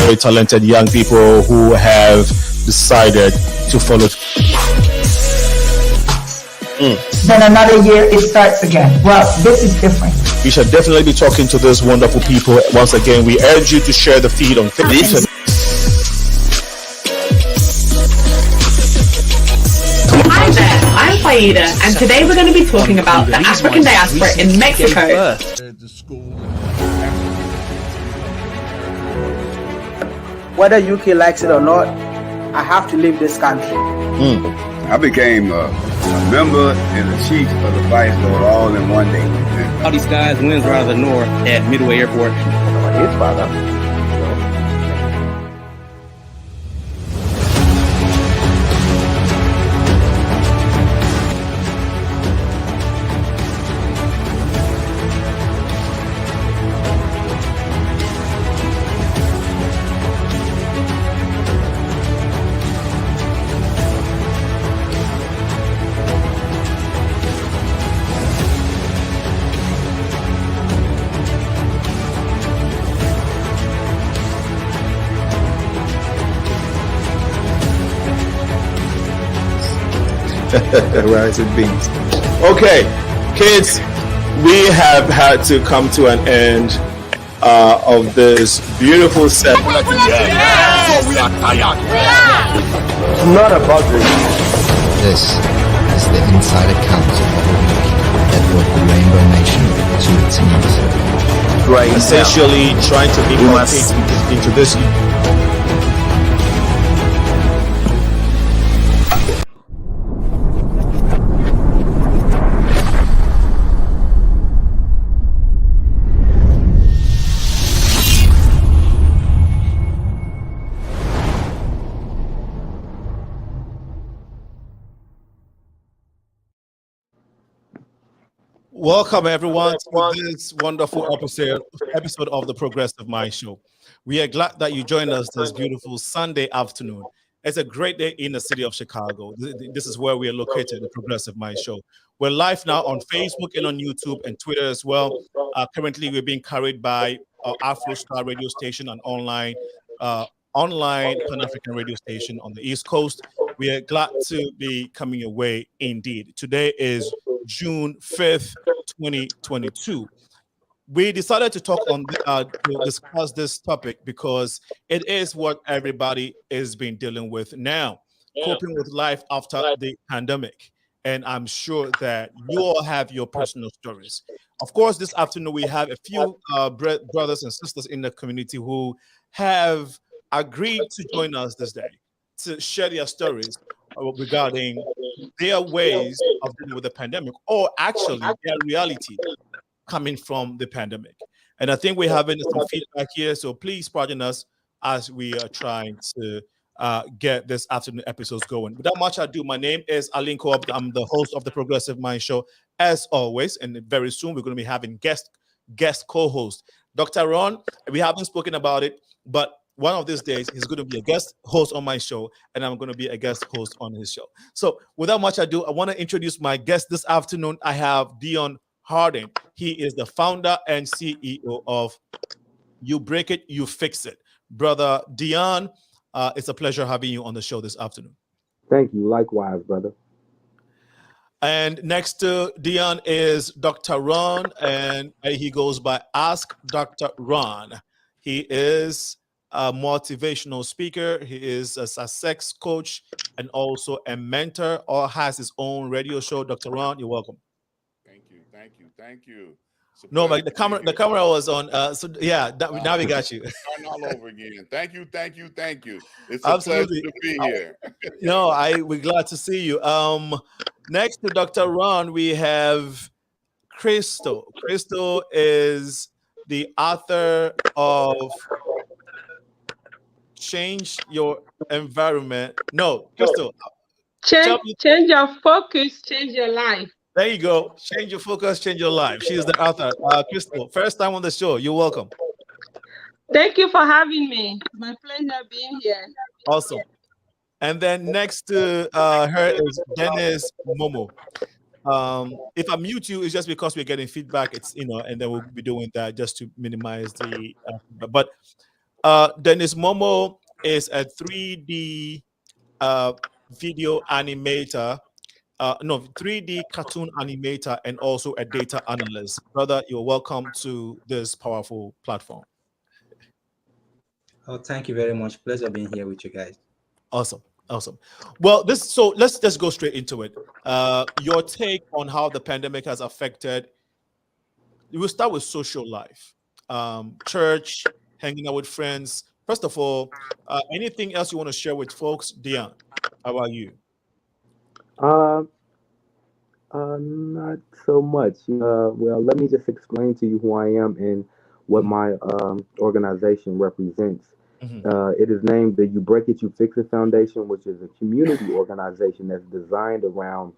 very talented young people who have decided to follow. Then another year it starts again. Well, this is different. We shall definitely be talking to these wonderful people. Once again, we urge you to share the feed on Facebook. Hi there, I'm Faida, and today we're going to be talking about the African diaspora in Mexico. Whether UK likes it or not, I have to leave this country. I became a member and a chief of the Vice Lord all in one day. All these guys wins right out of the north at Midway Airport. His father. Rice and beans. Okay, kids, we have had to come to an end of this beautiful set. Yes. So we are tired. It's not about this. This is the inside account of a week that brought the Rainbow Nation to its knees. Right, essentially trying to implement into this. Welcome everyone to this wonderful episode of the Progressive Mind Show. We are glad that you joined us this beautiful Sunday afternoon. It's a great day in the city of Chicago. This is where we are located, the Progressive Mind Show. We're live now on Facebook and on YouTube and Twitter as well. Currently, we're being carried by our Afro Star radio station and online Pan-African radio station on the East Coast. We are glad to be coming your way indeed. Today is June 5th, 2022. We decided to talk on to discuss this topic because it is what everybody is been dealing with now, coping with life after the pandemic. And I'm sure that you all have your personal stories. Of course, this afternoon we have a few brothers and sisters in the community who have agreed to join us this day to share their stories regarding their ways of dealing with the pandemic, or actually their reality coming from the pandemic. And I think we're having some feedback here, so please pardon us as we are trying to get this afternoon episodes going. Without much ado, my name is Alinko. I'm the host of the Progressive Mind Show, as always, and very soon we're going to be having guest co-host Dr. Ron. We haven't spoken about it, but one of these days, he's going to be a guest host on my show, and I'm going to be a guest host on his show. So without much ado, I want to introduce my guest this afternoon. I have Dion HARDEN. He is the founder and CEO of You Break It, You Fix It. Brother Dion, it's a pleasure having you on the show this afternoon. Thank you. Likewise, brother. And next to Dion is Dr. Ron, and he goes by Ask Dr. Ron. He is a motivational speaker. He is a sex coach and also a mentor, or has his own radio show. Dr. Ron, you're welcome. Thank you. No, but the camera was on. So yeah, now we got you. Starting all over again. Thank you. It's Absolutely. a pleasure to be here. No, we're glad to see you. Next to Dr. Ron, we have CHRISTELLE. CHRISTELLE is the author of Change Your Environment. No, CHRISTELLE. Change your focus, change your life. There you go. Change your focus, change your life. She is the author. CHRISTELLE, first time on the show. You're welcome. Thank you for having me. It's my pleasure being here. Awesome. And then next to her is Denis Momo. If I mute you, it's just because we're getting feedback. It's and then we'll be doing that just to minimize the. But Denis, Momo is a 3D video animator, 3D cartoon animator, and also a data analyst. Brother, you're welcome to this powerful platform. Oh, thank you very much. Pleasure being here with you guys. Awesome. Well, so let's just go straight into it. Your take on how the pandemic has affected. We'll start with social life, church, hanging out with friends. First of all, anything else you want to share with folks? Dion, how about you? Not so much. Well, let me just explain to you who I am and what my organization represents. It is named the You Break It, You Fix It Foundation, which is a community organization that's designed around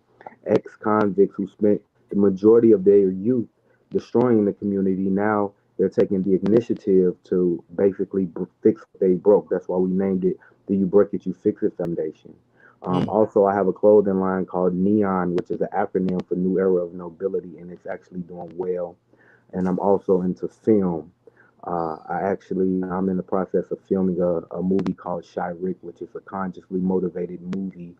ex-convicts who spent the majority of their youth destroying the community. Now they're taking the initiative to basically fix what they broke. That's why we named it the You Break It, You Fix It Foundation. Also, I have a clothing line called Neon, which is an acronym for New Era of Nobility, and it's actually doing well. And I'm also into film. I'm in the process of filming a movie called Shy Rick, which is a consciously motivated movie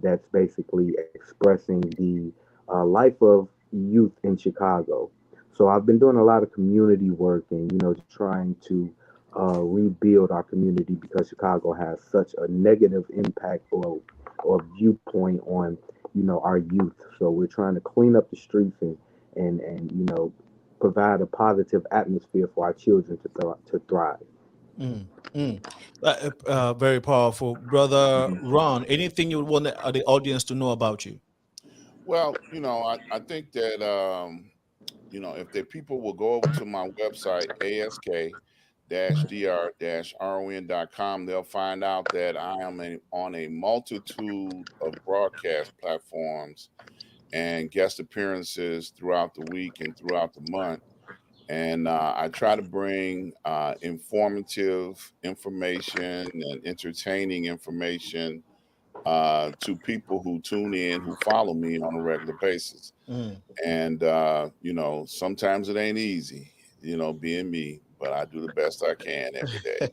that's basically expressing the life of youth in Chicago. So I've been doing a lot of community work and, trying to rebuild our community because Chicago has such a negative impact or viewpoint on, our youth. So we're trying to clean up the streets and provide a positive atmosphere for our children to thrive. Very powerful. Brother Ron, anything you want the audience to know about you? Well, I think that, if the people will go over to my website, ask-dr-ron.com, they'll find out that I am on a multitude of broadcast platforms and guest appearances throughout the week and throughout the month. And I try to bring informative information and entertaining information to people who tune in, who follow me on a regular basis. And, sometimes it ain't easy, being me, but I do the best I can every day.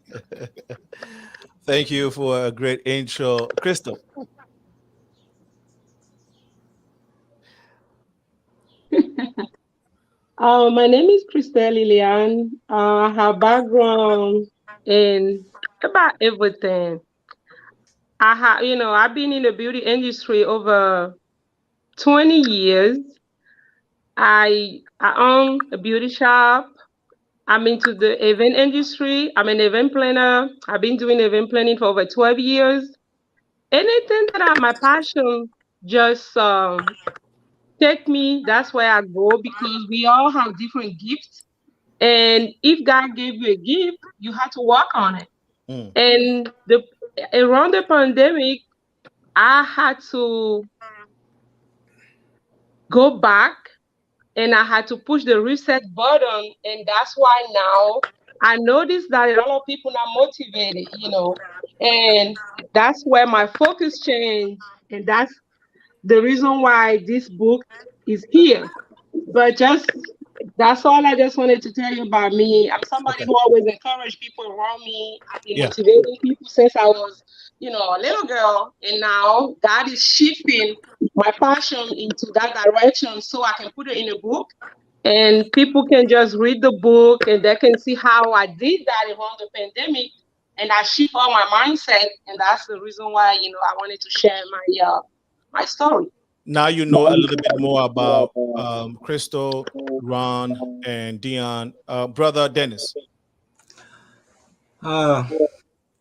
Thank you for a great intro. Crystal. My name is Lilian. I have background in about everything. I've been in the beauty industry over 20 years. I own a beauty shop. I'm into the event industry. I'm an event planner. I've been doing event planning for over 12 years. Anything that my passion just take me, that's where I go, because we all have different gifts. And if God gave you a gift, you have to work on it. And around the pandemic, I had to go back and I had to push the reset button. And that's why now I noticed that a lot of people are motivated, and that's where my focus changed. And that's the reason why this book is here. But that's all I just wanted to tell you about me. I'm somebody who always encourage people around me. I've been motivating people since I was, a little girl. And now God is shifting my passion into that direction so I can put it in a book. And people can just read the book and they can see how I did that around the pandemic. And I shift all my mindset. And that's the reason why, I wanted to share my story. Now you know a little bit more about Crystal, Ron, and Dion. Brother Denis.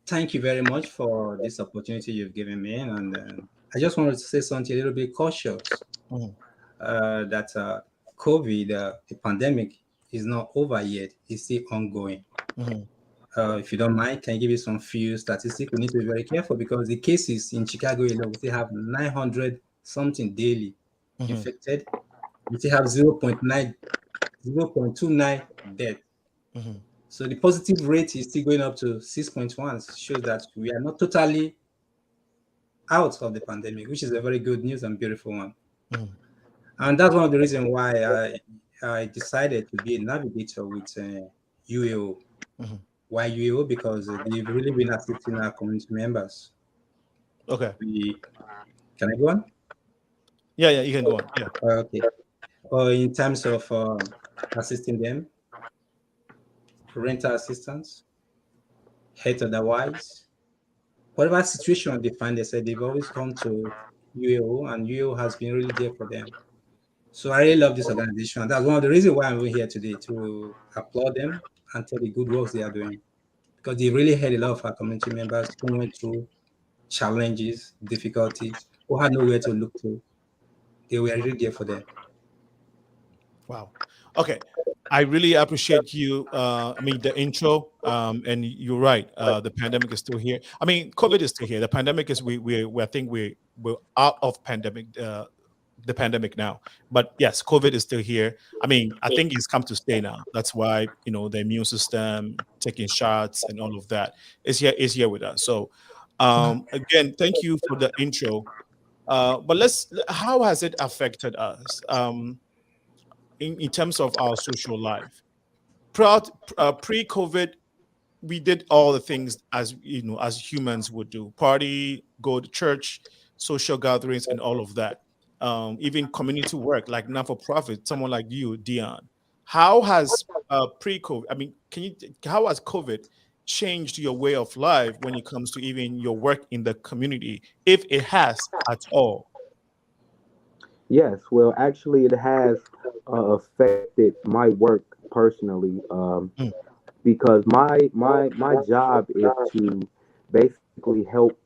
Thank you very much for this opportunity you've given me. And I just wanted to say something a little bit cautious. That COVID, the pandemic, is not over yet. It's still ongoing. If you don't mind, can I give you some few statistics? We need to be very careful because the cases in Chicago, we still have 900 something daily infected. We still have 0.29 death. So the positive rate is still going up to 6.1. Shows that we are not totally out of the pandemic, which is a very good news and beautiful one. And that's one of the reasons why I decided to be a navigator with UAO. Why UAO? Because they've really been assisting our community members. Okay. Can I go on? Yeah, you can go on. Yeah. Okay. In terms of assisting them, rental assistance, health otherwise, whatever situation they find themselves, they've always come to UAO, and UAO has been really there for them. So I really love this organization. And that's one of the reasons why I'm here today, to applaud them and tell the good works they are doing. Because they really had a lot of our community members going through challenges, difficulty, who had nowhere to look to. They were really there for them. Wow. Okay. I really appreciate you. The intro. And you're right. The pandemic is still here. COVID is still here. The pandemic is I think we're out of pandemic. The pandemic now, but yes, COVID is still here. I think it's come to stay now. That's why the immune system, taking shots, and all of that is here with us. So, again, thank you for the intro. But how has it affected us? In terms of our social life. Pre-COVID, we did all the things as humans would do: party, go to church, social gatherings, and all of that. Even community work, like not-for-profit, someone like you, Dion. How has pre-COVID? How has COVID changed your way of life when it comes to even your work in the community, if it has at all? Yes, well, actually, it has affected my work personally, because my job is to basically help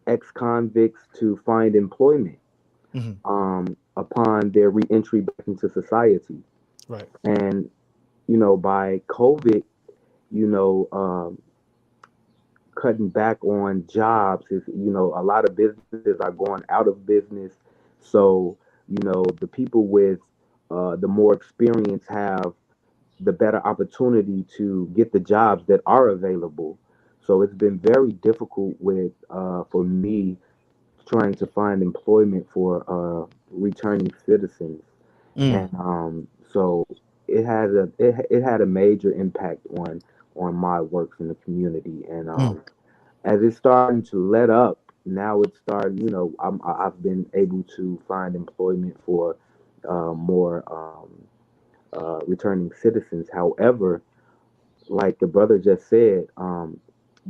ex-convicts to find employment upon their reentry back into society. Right. And by COVID, cutting back on jobs is, a lot of businesses are going out of business. So, the people with the more experience have the better opportunity to get the jobs that are available. So it's been very difficult for me trying to find employment for returning citizens. And so it had a major impact on my works in the community. And as it's starting to let up, now it's starting, I've been able to find employment for more returning citizens. However, like the brother just said,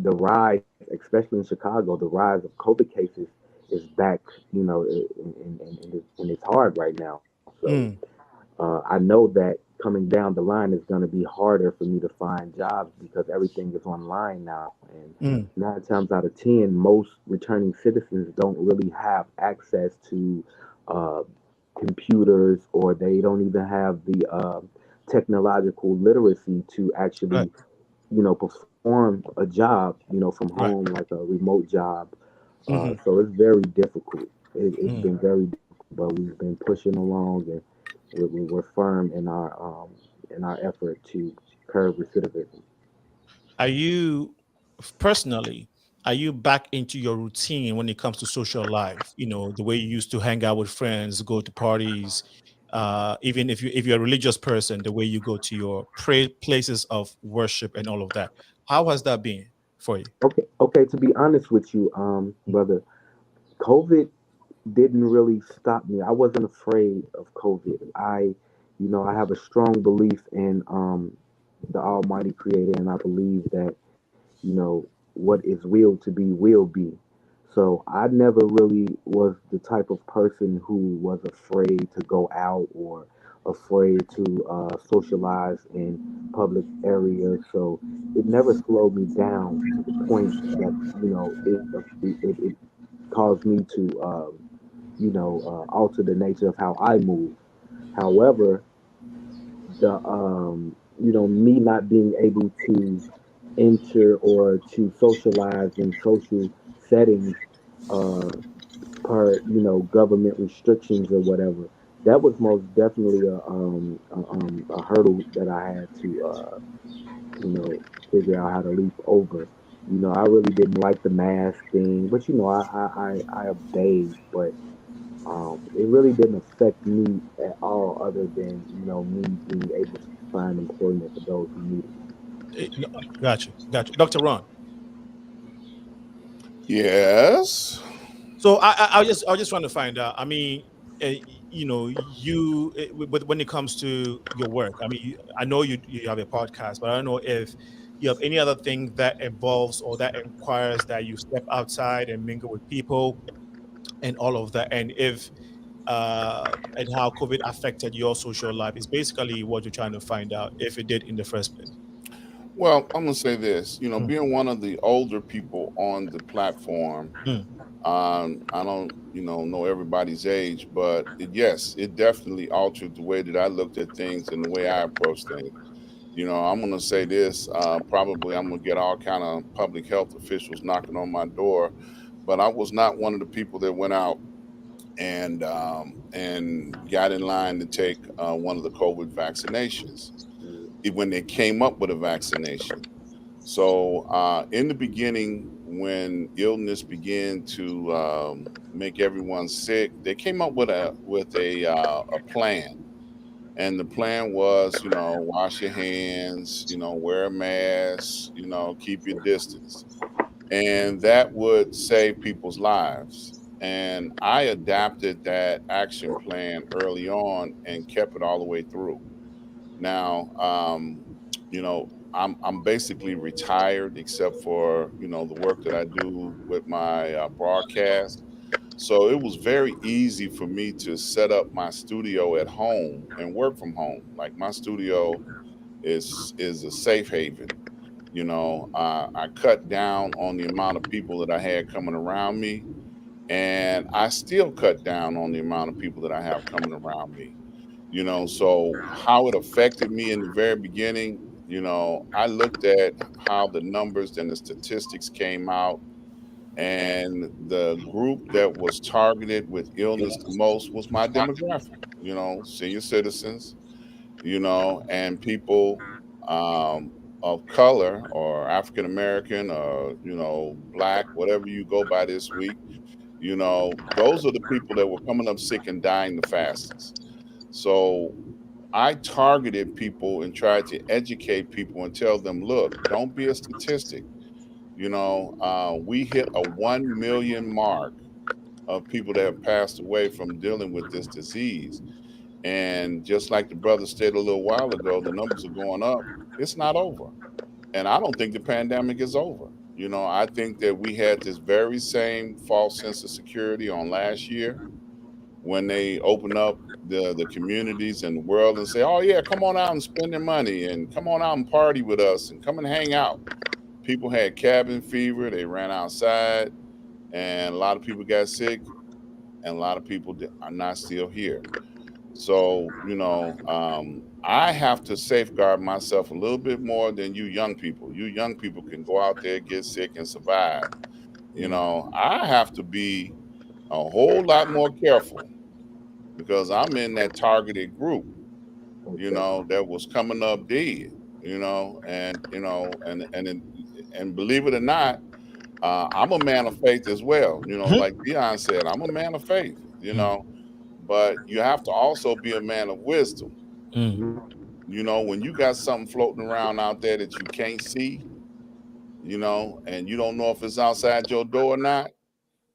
the rise, especially in Chicago, the rise of COVID cases is back, and it's hard right now. So I know that coming down the line is going to be harder for me to find jobs because everything is online now. And 9 times out of 10, most returning citizens don't really have access to computers, or they don't even have the technological literacy to actually, perform a job, from home, like a remote job. So it's very difficult. It's been very difficult, but we've been pushing along, and we're firm in our effort to curb recidivism. Are you personally? Are you back into your routine when it comes to social life? The way you used to hang out with friends, go to parties, even if you're a religious person, the way you go to your places of worship and all of that. How has that been for you? Okay. To be honest with you, brother, COVID didn't really stop me. I wasn't afraid of COVID. I have a strong belief in the Almighty Creator, and I believe that what is will to be will be. So I never really was the type of person who was afraid to go out or afraid to socialize in public areas. So it never slowed me down to the point that it caused me to alter the nature of how I move. However, me not being able to enter or to socialize in social settings per government restrictions or whatever, that was most definitely a hurdle that I had to figure out how to leap over. I really didn't like the mask thing, but I obeyed. But it really didn't affect me at all, other than me being able to find employment for those who need it. No, gotcha. Dr. Ron. Yes. So I was just trying to find out. I mean, you know, but when it comes to your work, I mean, I know you have a podcast, but I don't know if you have any other thing that involves or that requires that you step outside and mingle with people and all of that, and if and how COVID affected your social life is basically what you're trying to find out, if it did in the first place. Well, I'm gonna say this. You know, being one of the older people on the platform, I don't, know everybody's age, but yes, it definitely altered the way that I looked at things and the way I approach things. You know, I'm gonna say this. Probably, I'm gonna get all kind of public health officials knocking on my door, but I was not one of the people that went out and got in line to take one of the COVID vaccinations when they came up with a vaccination. So in the beginning, when illness began to make everyone sick, they came up with a plan, and the plan was, wash your hands, wear a mask, keep your distance, and that would save people's lives. And I adapted that action plan early on and kept it all the way through. Now, I'm basically retired except for the work that I do with my broadcast. So it was very easy for me to set up my studio at home and work from home. Like my studio is a safe haven. I cut down on the amount of people that I had coming around me, and I still cut down on the amount of people that I have coming around me. So how it affected me in the very beginning, I looked at how the numbers and the statistics came out, and the group that was targeted with illness the most was my demographic, senior citizens, and people of color or African American or, Black, whatever you go by this week. Those are the people that were coming up sick and dying the fastest. So I targeted people and tried to educate people and tell them, look, don't be a statistic. We hit a 1 million mark of people that have passed away from dealing with this disease. And just like the brother stated a little while ago, the numbers are going up. It's not over. And I don't think the pandemic is over. I think that we had this very same false sense of security on last year when they open up the communities and the world and say, oh yeah, come on out and spend your money and come on out and party with us and come and hang out. People had cabin fever, they ran outside, and a lot of people got sick, and a lot of people are not still here. So, I have to safeguard myself a little bit more than you young people. You young people can go out there, get sick, and survive. I have to be a whole lot more careful because I'm in that targeted group, that was coming up dead, and believe it or not, I'm a man of faith as well. Like Dion said, I'm a man of faith, but you have to also be a man of wisdom. When you got something floating around out there that you can't see, and you don't know if it's outside your door or not,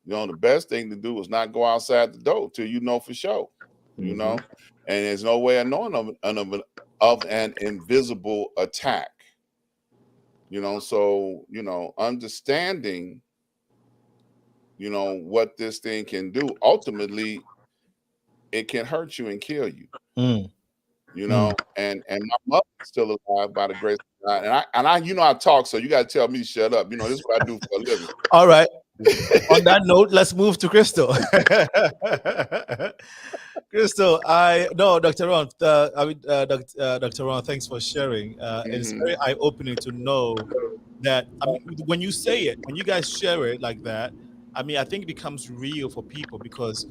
the best thing to do is not go outside the door till you know for sure, and there's no way of knowing of an invisible attack, so, understanding, what this thing can do, ultimately, it can hurt you and kill you. And my mother's still alive by the grace of God. And I I talk, so you got to tell me to shut up. This is what I do for a living. All right. On that note, let's move to Crystal. Crystal, Dr. Ron, Dr. Ron, thanks for sharing. It's very eye-opening to know that, when you say it, when you guys share it like that, I think it becomes real for people because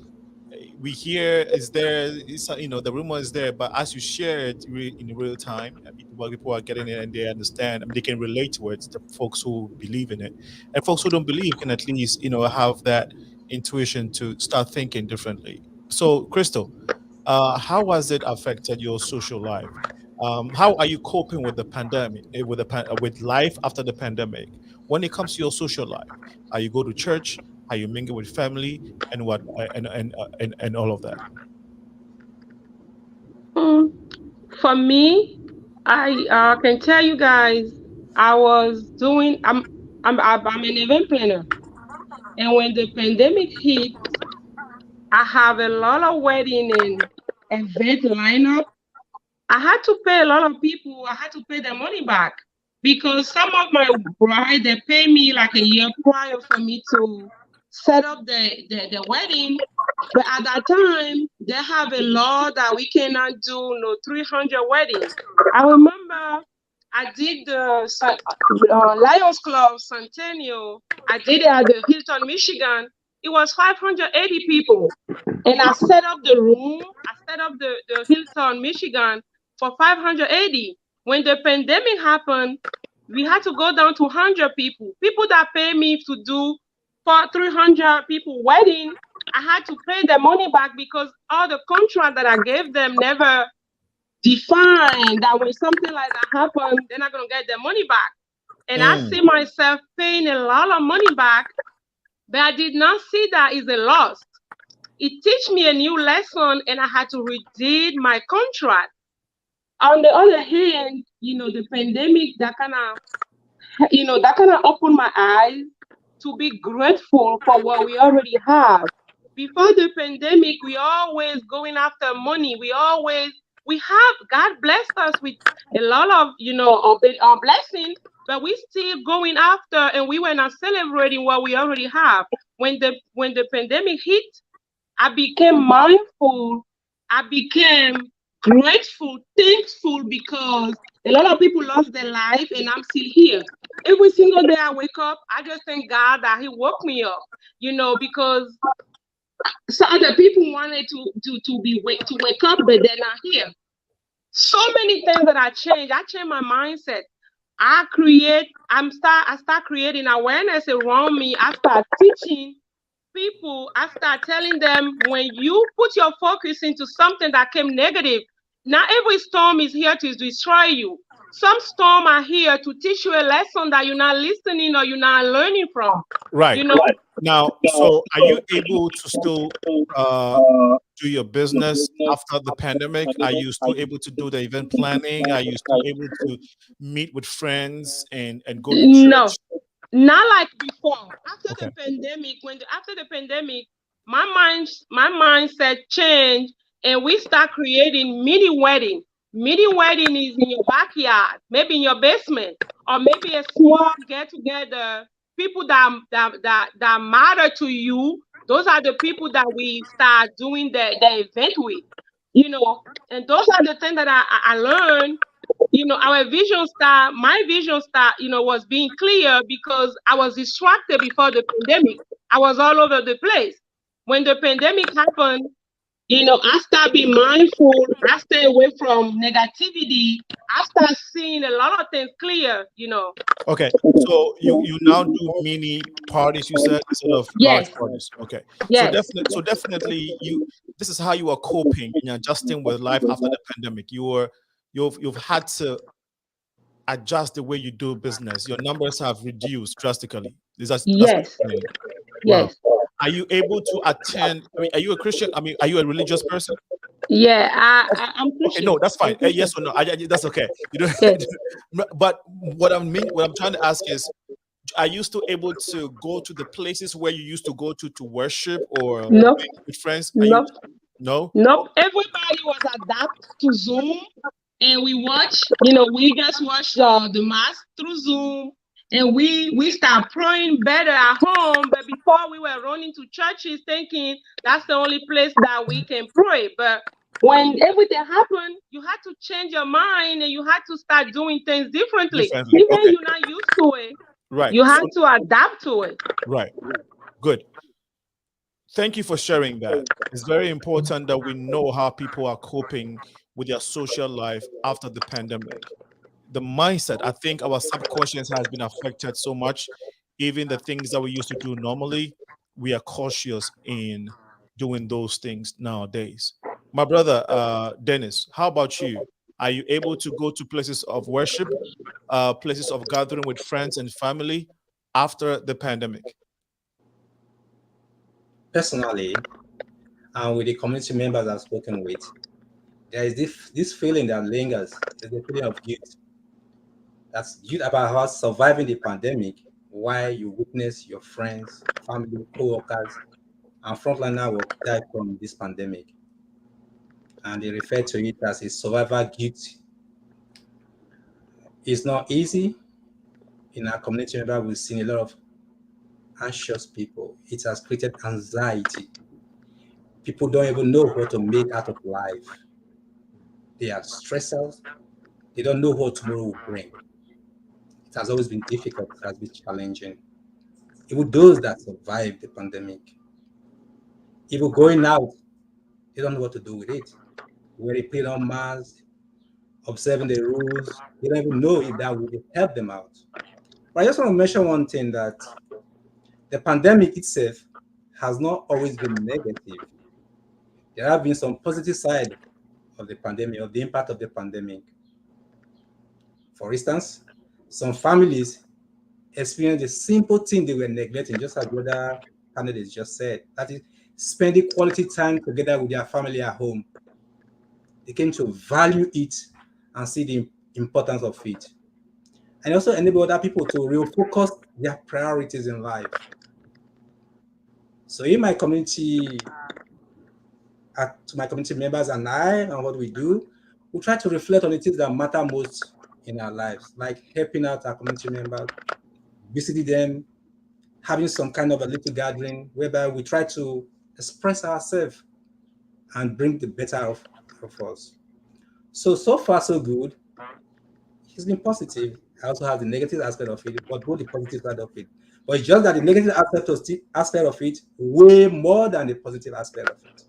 we hear the rumor is there, but as you share it in real time, people are getting it and they understand, they can relate to it, the folks who believe in it, and folks who don't believe can at least have that intuition to start thinking differently. So Crystal, how has it affected your social life? How are you coping with the pandemic, with life after the pandemic? When it comes to your social life, are you go to church? Are you mingle with family and what and all of that? For me, I can tell you guys, I was doing. I'm an event planner, and when the pandemic hit, I have a lot of wedding and event lineup. I had to pay a lot of people. I had to pay their money back because some of my bride they pay me like a year prior for me to set up the wedding. But at that time, they have a law that we cannot do 300 weddings. I remember I did the Lions Club Centennial. I did it at the Hilton, Michigan. It was 580 people. And I set up the room. I set up the Hilton, Michigan for 580. When the pandemic happened, we had to go down to 100 people. People that pay me to do for 300 people wedding, I had to pay the money back because all the contract that I gave them never defined that when something like that happened, they're not going to get their money back. And I see myself paying a lot of money back, but I did not see that as a loss. It teach me a new lesson, and I had to redeem my contract. On the other hand, the pandemic, that kind of opened my eyes to be grateful for what we already have. Before the pandemic, we always going after money. God blessed us with a lot of, blessings, but we still going after, and we were not celebrating what we already have. When the pandemic hit, I became mindful. I became grateful, thankful, because a lot of people lost their life, and I'm still here. Every single day I wake up, I just thank God that He woke me up. Because so other people wanted to wake up, but they're not here. So many things that I changed my mindset. I start creating awareness around me. I start teaching people. I start telling them, when you put your focus into something that came negative, not every storm is here to destroy you. Some storms are here to teach you a lesson that you're not listening or you're not learning from. Right. Now, so are you able to still do your business after the pandemic? Are you still able to do the event planning? Are you still able to meet with friends and go to church? No, not like before. After the pandemic, after the pandemic, my mindset changed, and we start creating mini wedding. Mini wedding is in your backyard, maybe in your basement, or maybe a small get together. People that matter to you, those are the people that we start doing the event with, and those are the things that I learned. My vision was being clear because I was distracted before the pandemic. I was all over the place. When the pandemic happened, I start being mindful. I stay away from negativity. I start seeing a lot of things clear, Okay, so you now do mini parties, you said, instead of large parties. Okay, yes. So definitely this is how you are coping and adjusting with life after the pandemic. You've had to adjust the way you do business. Your numbers have reduced drastically. That's yes. wow. Yes. Are you able to attend? I mean, are you a Christian? I mean, are you a religious person? Yeah, I'm Christian. Okay, no, that's fine. Yes or no? That's okay. Yes. But what I'm trying to ask is, are you still able to go to the places where you used to go to worship or Nope. with friends? Nope. No. Everybody was adapted to Zoom, and we just watch the mass through Zoom, and we start praying better at home. But before, we were running to churches thinking that's the only place that we can pray. But when everything happened, you had to change your mind, and you had to start doing things differently. Even you're not used to it, right? You have to adapt to it. Right. Good. Thank you for sharing that. It's very important that we know how people are coping with their social life after the pandemic. The mindset, I think our subconscious has been affected so much. Even the things that we used to do normally, we are cautious in doing those things nowadays. My brother, Dennis, how about you? Are you able to go to places of worship, places of gathering with friends and family after the pandemic? Personally, and with the community members I've spoken with, there is this feeling that lingers. It's the feeling of guilt. That's guilt about how surviving the pandemic while you witness your friends, family, co-workers, and frontline work die from this pandemic. And they refer to it as a survivor guilt. It's not easy. In our community, we've seen a lot of anxious people. It has created anxiety. People don't even know what to make out of life. They are stressed out. They don't know what tomorrow will bring. It has always been difficult. It has been challenging. Even those that survived the pandemic, even going out, they don't know what to do with it. Where they put on masks, observing the rules, they don't even know if that will help them out. But I just want to mention one thing, that the pandemic itself has not always been negative. There have been some positive side of the pandemic, of the impact of the pandemic. For instance, some families experienced a simple thing they were neglecting, just as the other candidates just said. That is, spending quality time together with their family at home. They came to value it and see the importance of it. And also enable other people to refocus their priorities in life. So in my community, to my community members and I, and what we do, we try to reflect on the things that matter most in our lives, like helping out our community members, visiting them, having some kind of a little gathering whereby we try to express ourselves and bring the better of us. So far, so good. It's been positive. I also have the negative aspect of it, but both the positive side of it. But it's just that the negative aspect of it way more than the positive aspect of it.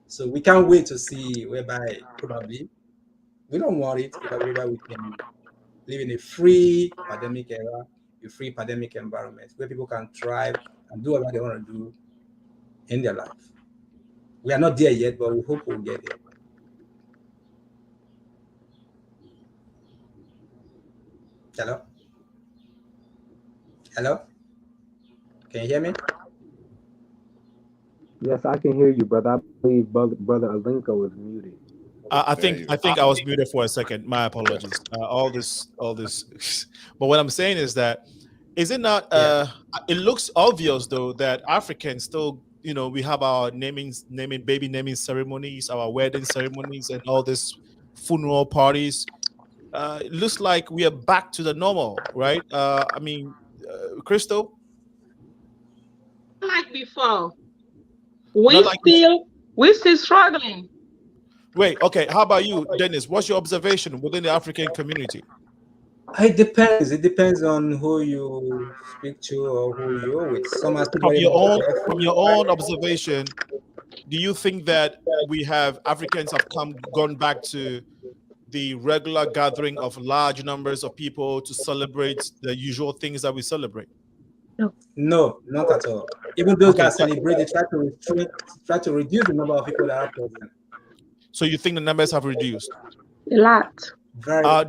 So we can't wait to see whereby probably we don't want it, but whereby we can live in a free pandemic era, a free pandemic environment where people can thrive and do whatever they want to do in their life. We are not there yet, but we hope we'll get there. Hello? Hello? Can you hear me? Yes, I can hear you, brother. I believe brother Alinko is muted. I think I was muted for a second. My apologies. All this. But what I'm saying is that, is it not? It looks obvious though that Africans still, we have our baby naming ceremonies, our wedding ceremonies, and all this funeral parties. It looks like we are back to the normal, right? Crystal. Like before, we're still struggling. Wait, okay. How about you, Dennis? What's your observation within the African community? It depends. It depends on who you speak to or who you're with. Some are still From your own observation, do you think that Africans have gone back to the regular gathering of large numbers of people to celebrate the usual things that we celebrate? No, not at all. Even those that celebrate, they try to reduce the number of people that are present. So you think the numbers have reduced? A lot.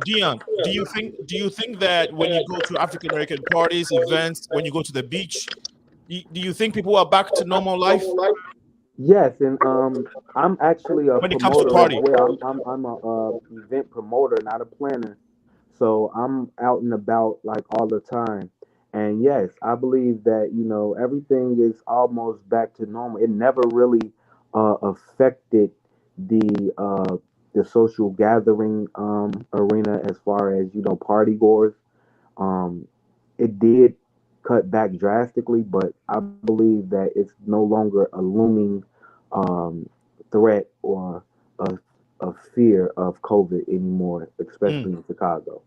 Dion, do you think that when you go to African American parties, events, when you go to the beach, do you think people are back to normal life? Yes, and I'm actually a when it comes to party. I'm a event promoter, not a planner. So I'm out and about like all the time. And yes, I believe that everything is almost back to normal. It never really affected the social gathering arena as far as party goers. It did cut back drastically, but I believe that it's no longer a looming threat or a fear of COVID anymore, especially in Chicago.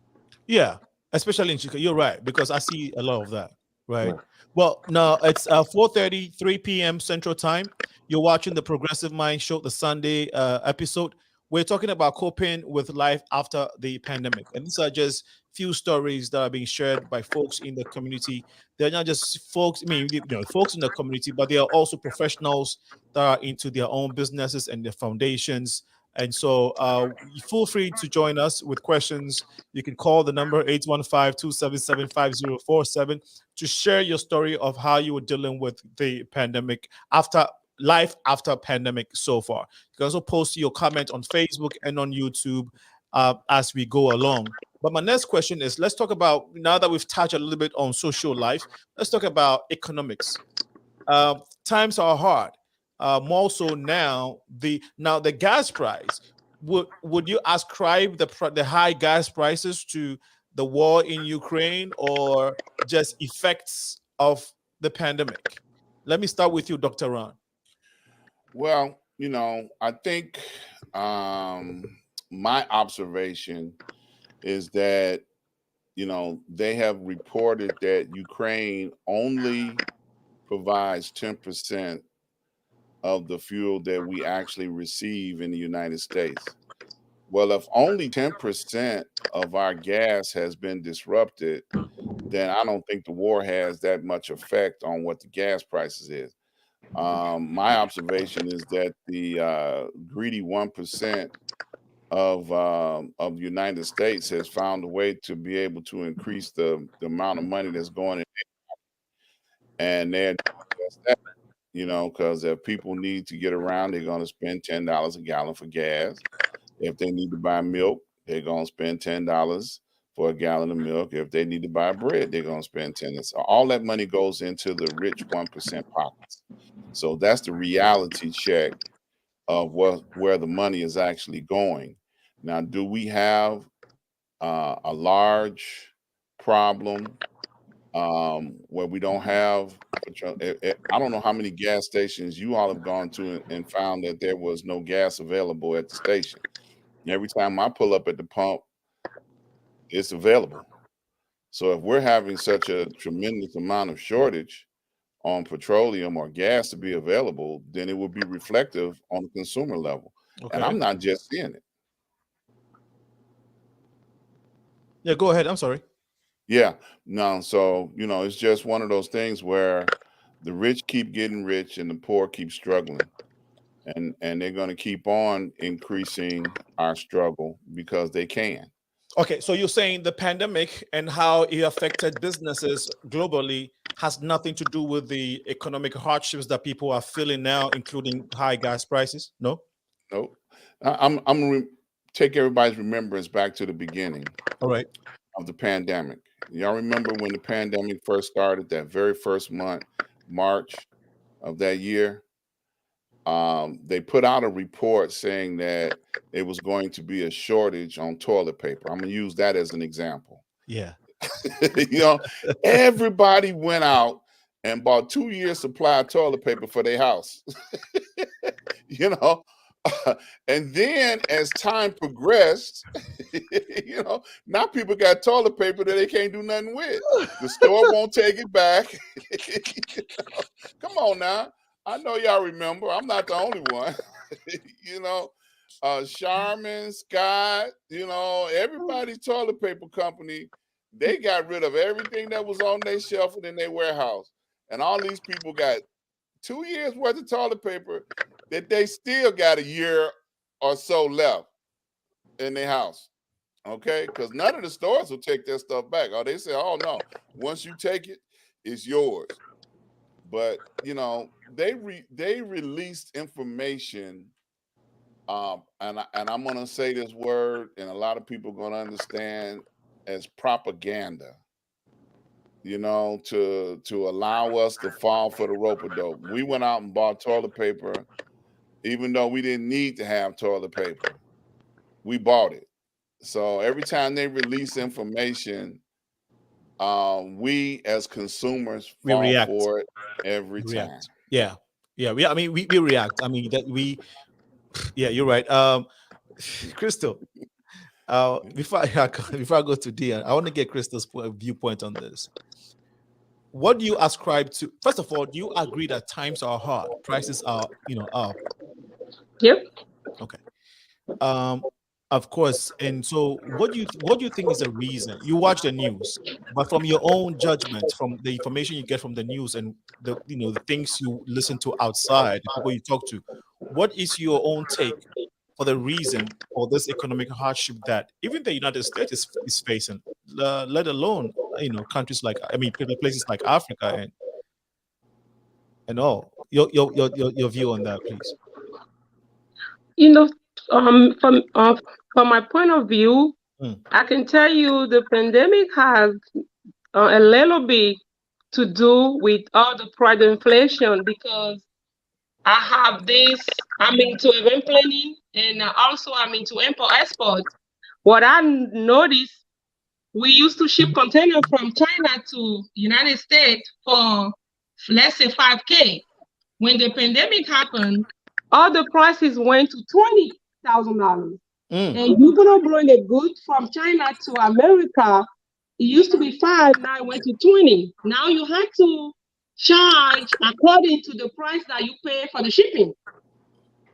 Yeah, especially in Chicago. You're right, because I see a lot of that. Right. Well, no, it's 4:30, 3 p.m. Central Time. You're watching the Progressive Mind Show, the Sunday episode. We're talking about coping with life after the pandemic. And these are just few stories that are being shared by folks in the community. They're not just folks, folks in the community, but they are also professionals that are into their own businesses and their foundations. And so feel free to join us with questions. You can call the number 815-277-5047 to share your story of how you were dealing with the pandemic after pandemic so far. You can also post your comment on Facebook and on YouTube as we go along. But my next question is, let's talk about, now that we've touched a little bit on social life, let's talk about economics. Times are hard. More so now, the gas price. Would you ascribe the high gas prices to the war in Ukraine or just effects of the pandemic? Let me start with you, Dr. Ron. Well, I think my observation is that, they have reported that Ukraine only provides 10% of the fuel that we actually receive in the United States. Well, if only 10% of our gas has been disrupted, then I don't think the war has that much effect on what the gas prices is. My observation is that the greedy 1% of the United States has found a way to be able to increase the amount of money that's going in, and they're just that. Because if people need to get around, they're going to spend $10 a gallon for gas. If they need to buy milk, they're going to spend $10 for a gallon of milk. If they need to buy bread, they're going to spend $10. So all that money goes into the rich 1% pockets. So that's the reality check of where the money is actually going. Now, do we have a large problem where we don't have petrol? I don't know how many gas stations you all have gone to and found that there was no gas available at the station. Every time I pull up at the pump, it's available. So if we're having such a tremendous amount of shortage on petroleum or gas to be available, then it would be reflective on the consumer level. Okay. And I'm not just seeing it. Yeah, go ahead. I'm sorry. Yeah, no. So, it's just one of those things where the rich keep getting rich and the poor keep struggling. And they're going to keep on increasing our struggle because they can. Okay, so you're saying the pandemic and how it affected businesses globally has nothing to do with the economic hardships that people are feeling now, including high gas prices? No? Nope. I'm going to take everybody's remembrance back to the beginning. All right. Of the pandemic. Y'all remember when the pandemic first started, that very first month, March of that year? They put out a report saying that it was going to be a shortage on toilet paper. I'm going to use that as an example. Yeah. Everybody went out and bought 2 years supply of toilet paper for their house. And then as time progressed, now people got toilet paper that they can't do nothing with. The store won't take it back. Come on now. I know y'all remember. I'm not the only one. Charmin, Scott, everybody's toilet paper company, they got rid of everything that was on their shelf and in their warehouse. And all these people got 2 years worth of toilet paper that they still got a year or so left in their house. Okay? Because none of the stores will take their stuff back. Or they say, oh no, once you take it, it's yours. But they released information, and I'm gonna say this word, and a lot of people are gonna understand as propaganda. To allow us to fall for the rope-a-dope. We went out and bought toilet paper, even though we didn't need to have toilet paper. We bought it. So every time they release information, we as consumers fall for it every time. Yeah. We react. I mean that yeah, you're right. Crystal, before I go to Dion, I want to get Crystal's viewpoint on this. What do you ascribe to? First of all, do you agree that times are hard, prices are up? Yep. Okay. Of course. And so what do you think is the reason? You watch the news, but from your own judgment, from the information you get from the news and the the things you listen to outside, the people you talk to, what is your own take for the reason or this economic hardship that even the United States is facing, let alone countries like places like Africa and all. Your view on that, please. From my point of view, I can tell you the pandemic has a little bit to do with all the price inflation, because I have this, I'm into event planning, and also I'm into import-export. What I noticed, we used to ship containers from China to United States for, let's say, 5K. When the pandemic happened, all the prices went to $20,000. And you're gonna bring a good from China to America. It used to be 5, now it went to 20. Now you have to charge according to the price that you pay for the shipping.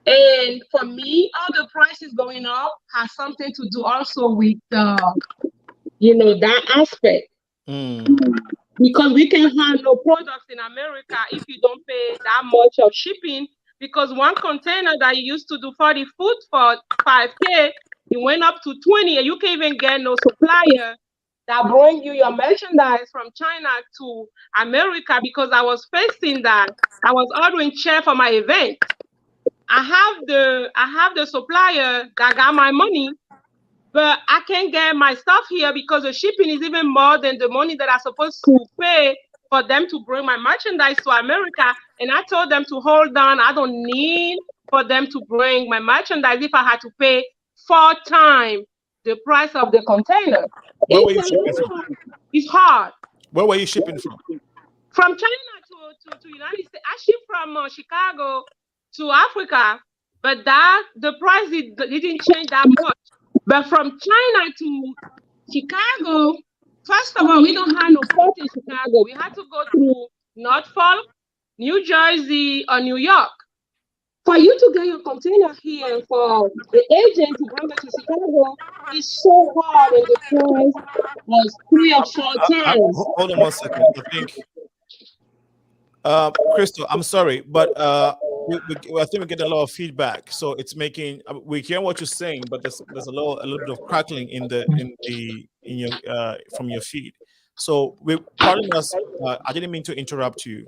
And for me, all the prices going up has something to do also with that aspect. Because we can have no products in America if you don't pay that much of shipping. Because one container that you used to do 40 foot for 5K, it went up to 20, and you can't even get no supplier that bring you your merchandise from China to America. Because I was facing that, I was ordering chair for my event. I have the supplier that got my money, but I can't get my stuff here because the shipping is even more than the money that I'm supposed to pay for them to bring my merchandise to America. And I told them to hold on. I don't need for them to bring my merchandise if I had to pay 4 times the price of the container. Where were you shipping from? It's hard. Where were you shipping from? From China to United States. I ship from Chicago to Africa, but the price it didn't change that much. But from China to Chicago, first of all, we don't have no port in Chicago. We had to go through Norfolk, New Jersey, or New York. For you to get your container here, for the agent to bring it to Chicago, is so hard, and the price was 3 or 4 times. Hold on one second. I think, Crystal, I'm sorry, but I think we get a lot of feedback, so it's making we hear what you're saying, but there's a little bit of crackling in your from your feed. So pardon us. I didn't mean to interrupt you,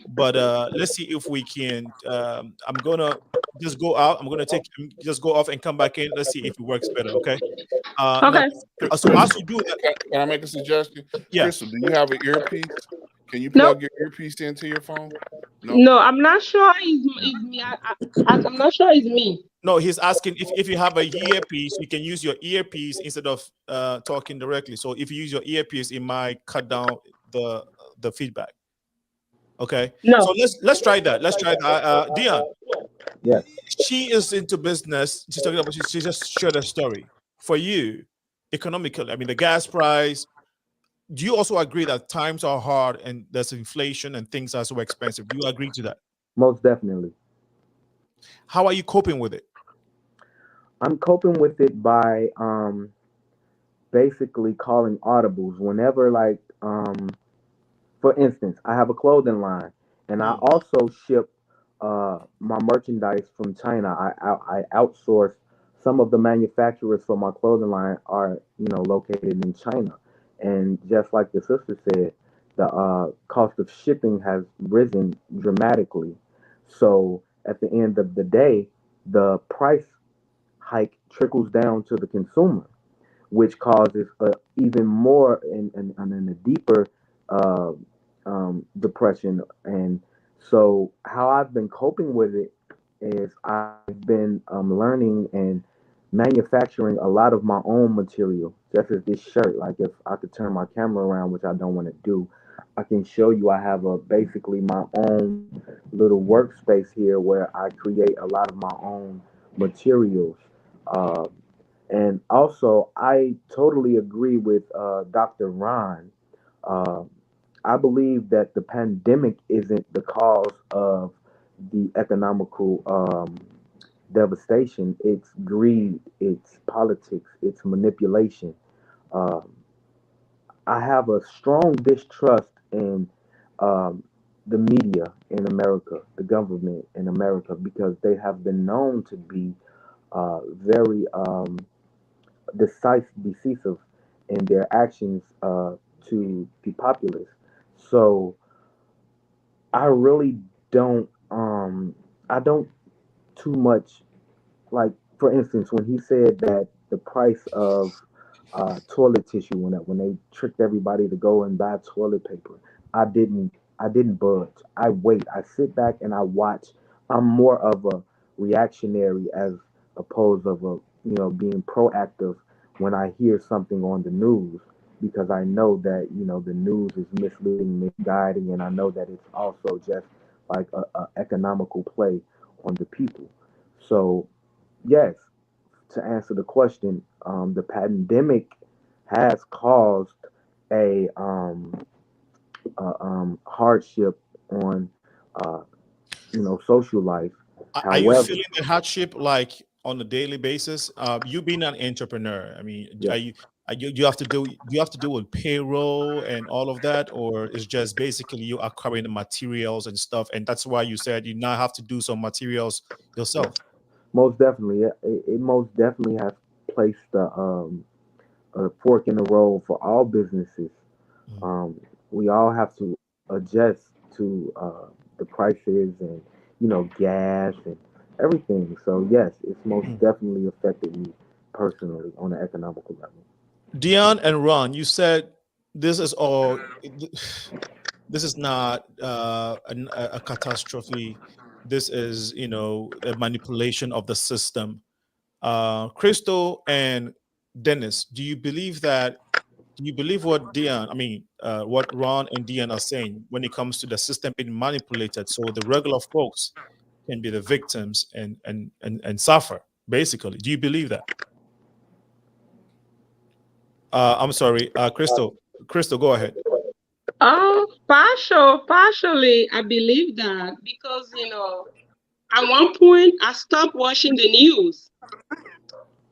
but let's see if we can. I'm gonna just go out. I'm gonna just go off and come back in. Let's see if it works better. Okay. Okay. So as you do that, can I make a suggestion? Yeah. Crystal, do you have an earpiece? Can you plug your earpiece into your phone? No, I'm not sure it's me. I'm not sure it's me. No, he's asking if you have a earpiece, you can use your earpiece instead of talking directly. So if you use your earpiece, it might cut down the feedback. Okay. No. So let's try that. Let's try that. Dion. Yes. She is into business. She's talking about. She just shared a story. For you, economically, I mean, the gas price. Do you also agree that times are hard and there's inflation and things are so expensive? Do you agree to that? Most definitely. How are you coping with it? I'm coping with it by basically calling audibles whenever, like, for instance, I have a clothing line, and I also ship my merchandise from China. I outsource. Some of the manufacturers for my clothing line are, located in China. And just like the sister said, the cost of shipping has risen dramatically. So at the end of the day, the price hike trickles down to the consumer, which causes even more and a deeper depression. And so how I've been coping with it is I've been learning and manufacturing a lot of my own material, just as this shirt. Like, if I could turn my camera around, which I don't want to do, I can show you I have basically my own little workspace here where I create a lot of my own materials. And also, I totally agree with Dr. Ron. I believe that the pandemic isn't the cause of the economical devastation. It's greed, it's politics, it's manipulation. I have a strong distrust in the media in America, the government in America, because they have been known to be very decisive in their actions to the populace. So I really don't I don't too much, like, for instance, when he said that the price of toilet tissue went up when they tricked everybody to go and buy toilet paper. I didn't budge. I wait. I sit back and I watch. I'm more of a reactionary as opposed of a being proactive when I hear something on the news, because I know that the news is misleading, misguiding, and I know that it's also just like a economical play on the people. So yes, to answer the question, the pandemic has caused a hardship on uh, social life. Are you However, feeling the hardship like on a daily basis? You being an entrepreneur, I mean, yeah, you have to do with payroll and all of that, or it's just basically you acquiring the materials and stuff, and that's why you said you now have to do some materials yeah, yourself. most definitely, it most definitely has placed a fork in the road for all businesses. Mm. Um, we all have to adjust to the prices and gas and everything. So yes, it's most Mm. definitely affected me personally on an economical level. Dion and Ron, you said this is all. This is not a catastrophe. This is, a manipulation of the system. Crystal and Dennis, do you believe that? Do you believe what Dion, I mean, what Ron and Dion are saying when it comes to the system being manipulated, so the regular folks can be the victims and suffer? Basically, do you believe that? I'm sorry, Crystal. Crystal, go ahead. Partially, I believe that because, at one point I stopped watching the news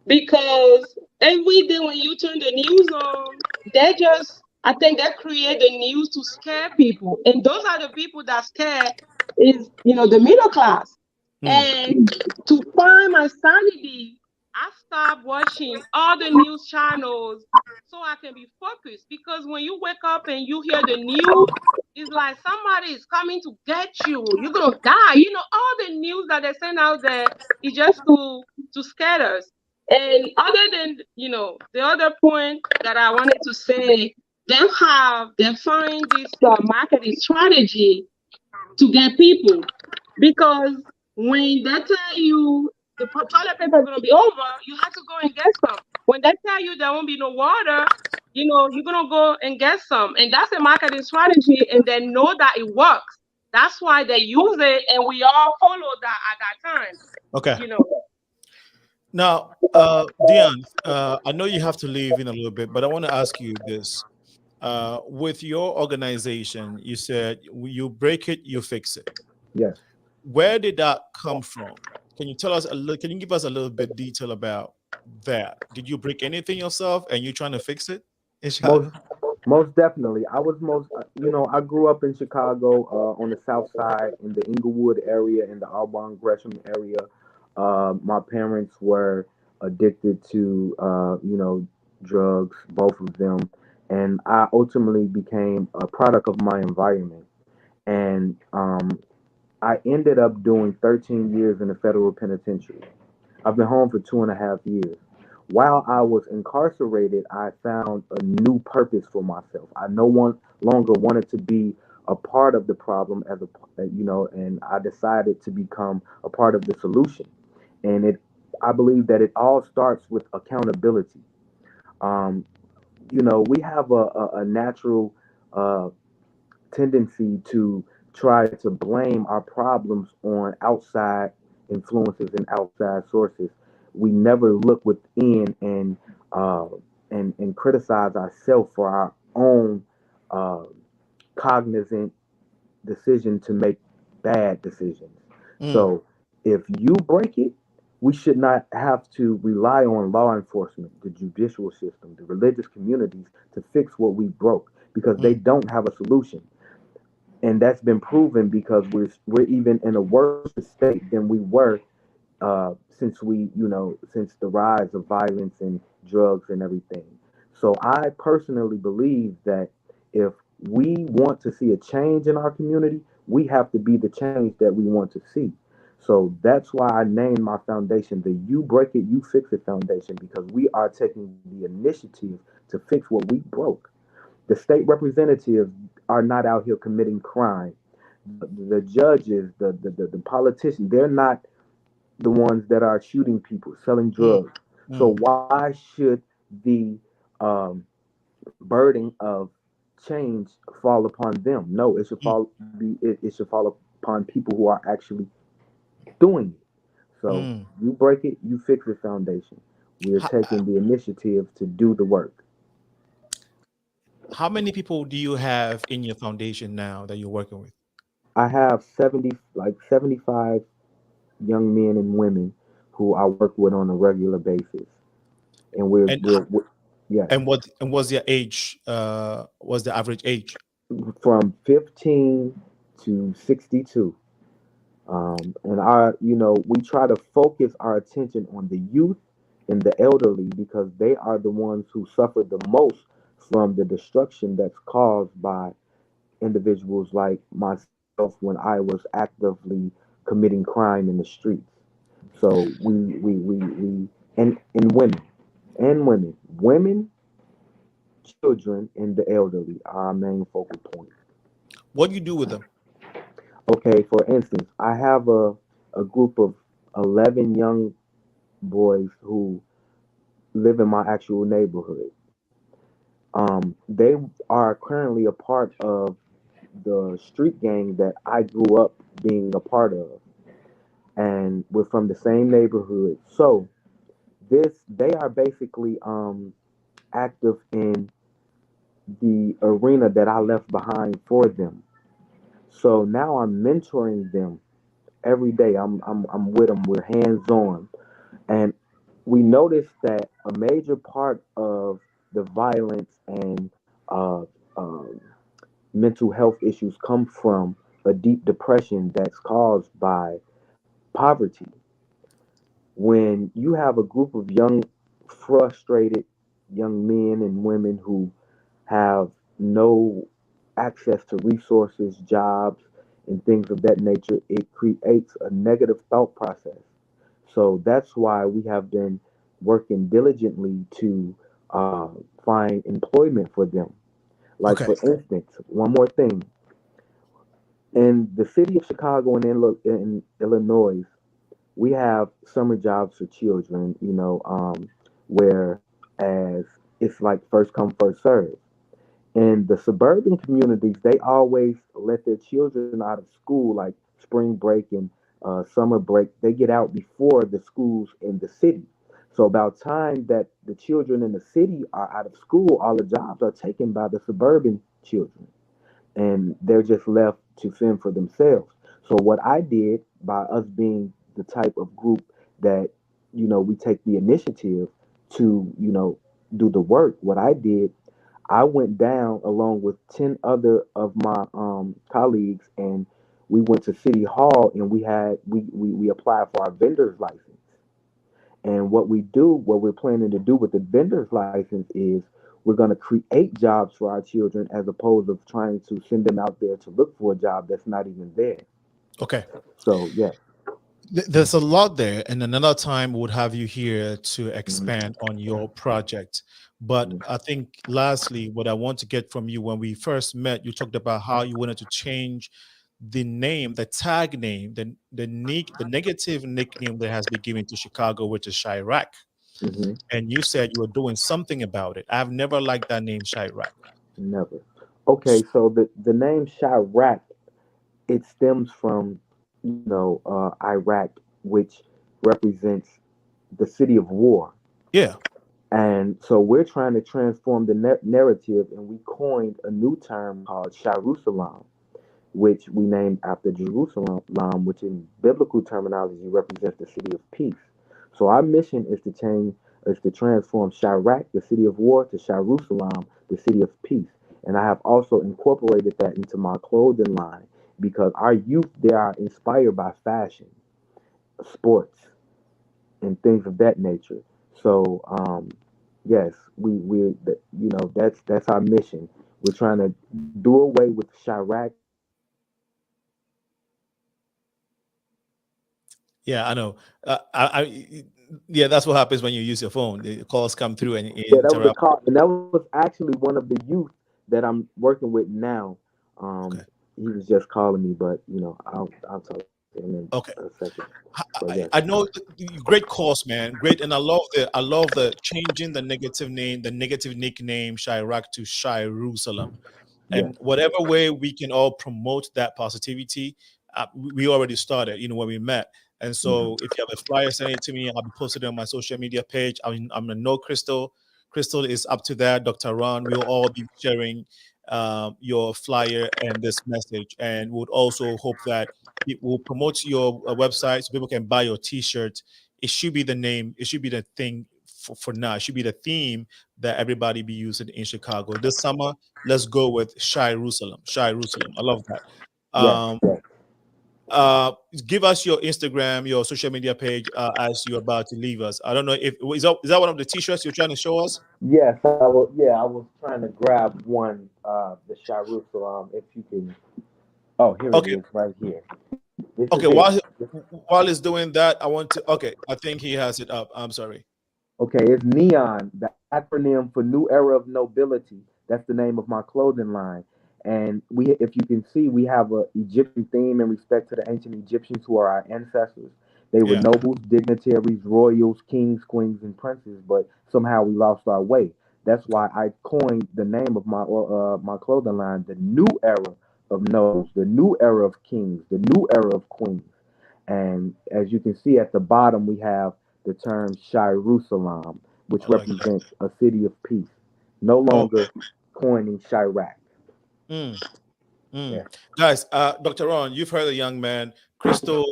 because every day when you turn the news on, I think they create the news to scare people. And those are the people that scare is, the middle class. Mm. And to find my sanity, I stopped watching all the news channels so I can be focused. Because when you wake up and you hear the news, it's like somebody is coming to get you. You're gonna die. All the news that they send out there is just to scare us. And other than the other point that I wanted to say, they find this marketing strategy to get people, because when they tell you the toilet paper is going to be over, you have to go and get some. When they tell you there won't be no water, you're going to go and get some. And that's a marketing strategy, and they know that it works. That's why they use it, and we all follow that at that time. Okay. Now, Dion, I know you have to leave in a little bit, but I want to ask you this. With your organization, you said you break it, you fix it. Yes. Where did that come from? Can you tell us a little? Can you give us a little bit detail about that? Did you break anything yourself, and you're trying to fix it in Chicago? Most definitely. I was I grew up in Chicago, on the south side, in the Inglewood area, in the Audubon Gresham area. My parents were addicted to, drugs, both of them. And I ultimately became a product of my environment. And I ended up doing 13 years in the federal penitentiary. I've been home for 2.5 years. While I was incarcerated, I found a new purpose for myself. I longer wanted to be a part of the problem and I decided to become a part of the solution. And I believe that it all starts with accountability. Um, we have a natural tendency to try to blame our problems on outside influences and outside sources. We never look within uh, and criticize ourselves for our own uh, cognizant decision to make bad decisions. So if you break it, we should not have to rely on law enforcement, the judicial system, the religious communities to fix what we broke, because they don't have a solution. And that's been proven, because we're even in a worse state than we were since since the rise of violence and drugs and everything. So I personally believe that if we want to see a change in our community, we have to be the change that we want to see. So that's why I named my foundation the You Break It, You Fix It Foundation, because we are taking the initiative to fix what we broke. The state representatives are not out here committing crime. The judges, the politicians, they're not the ones that are shooting people, selling drugs. So why should the burden of change fall upon them? No, it should it should fall upon people who are actually doing it. So you break it, you fix it foundation. We are taking the initiative to do the work. How many people do you have in your foundation now that you're working with? I have 75 young men and women who I work with on a regular basis. And we're yeah. And what's their age? What's the average age? From 15 to 62. And we try to focus our attention on the youth and the elderly because they are the ones who suffer the most from the destruction that's caused by individuals like myself when I was actively committing crime in the streets. So we and women, children, and the elderly are our main focal point. What do you do with them? Okay, for instance, I have a group of 11 young boys who live in my actual neighborhood. They are currently a part of the street gang that I grew up being a part of, and we're from the same neighborhood. So they are basically active in the arena that I left behind for them. So now I'm mentoring them every day. I'm with them. We're hands on, and we noticed that a major part of the violence and uh, um, mental health issues come from a deep depression that's caused by poverty. When you have a group of young, frustrated young men and women who have no access to resources, jobs, and things of that nature, it creates a negative thought process. So that's why we have been working diligently to find employment for them. Like, Okay. for instance, one more thing. In the city of Chicago and in Illinois, we have summer jobs for children, where as it's like first come, first serve. In the suburban communities, they always let their children out of school, like spring break and summer break. They get out before the schools in the city. So about time that the children in the city are out of school, all the jobs are taken by the suburban children, and they're just left to fend for themselves. So what I did by us being the type of group that we take the initiative to do the work. What I did, I went down along with 10 other of my colleagues, and we went to City Hall, and we applied for our vendor's license. And what we're planning to do with the vendor's license is we're going to create jobs for our children as opposed to trying to send them out there to look for a job that's not even there. Okay. So, yeah. There's a lot there, and another time we would have you here to expand on your project. But I think lastly, what I want to get from you, when we first met, you talked about how you wanted to change the name, the tag name, the negative nickname that has been given to Chicago, which is Chirac. And you said you were doing something about it. I've never liked that name, Chirac. Never. Okay, so the name Chirac, it stems from Iraq, which represents the city of war. Yeah. And so we're trying to transform the narrative, and we coined a new term called Jerusalem, which we named after Jerusalem, which in biblical terminology represents the city of peace. So our mission is to transform Chirac, the city of war, to Jerusalem, the city of peace. And I have also incorporated that into my clothing line because our youth, they are inspired by fashion, sports, and things of that nature. So yes, that's our mission. We're trying to do away with Chirac. Yeah, I know. Yeah, that's what happens when you use your phone. The calls come through and Yeah, that was a interrupt. call, and that was actually one of the youth that I'm working with now. Okay. He was just calling me, but I'll talk to him in Okay. a second. But yes. I know great cause, man. Great, and I love the changing the negative name, the negative nickname Chirac to Jerusalem. Yes. And whatever way we can all promote that positivity, we already started, when we met. And so if you have a flyer, send it to me. I'll be posted on my social media page. I'm gonna know Crystal. Crystal is up to that. Dr. Ron, we'll all be sharing your flyer and this message. And we'll also hope that it will promote your website so people can buy your t-shirt. It should be the name. It should be the thing for now. It should be the theme that everybody be using in Chicago. This summer, let's go with Jerusalem. Jerusalem. I love that. Yes. Give us your Instagram, your social media page as you're about to leave us. I don't know if is that one of the t-shirts you're trying to show us? Yes, I was. Yeah, I was trying to grab one, the Jerusalem. If you can. Oh, here it is, right here. This Okay, is it. while he's doing that, I want to. Okay, I think he has it up. I'm sorry. Okay, it's Neon, the acronym for New Era of Nobility. That's the name of my clothing line. And if you can see, we have a Egyptian theme in respect to the ancient Egyptians who are our ancestors. They were nobles, dignitaries, royals, kings, queens, and princes, but somehow we lost our way. That's why I coined the name of my clothing line, the New Era of Nobles, the New Era of Kings, the New Era of Queens. And as you can see at the bottom, we have the term Jerusalem, which represents a city of peace. No longer coining Chirac. Yeah. Guys, Dr. Ron, you've heard a young man, Crystal,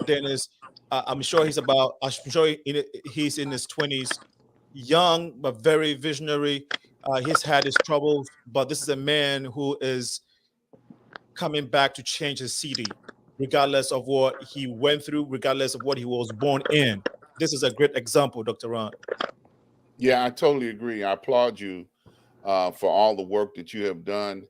Dennis. I'm sure he's he's in his 20s, young but very visionary. He's had his troubles, but this is a man who is coming back to change his city, regardless of what he went through, regardless of what he was born in. This is a great example, Dr. Ron. Yeah, I totally agree. I applaud you for all the work that you have done.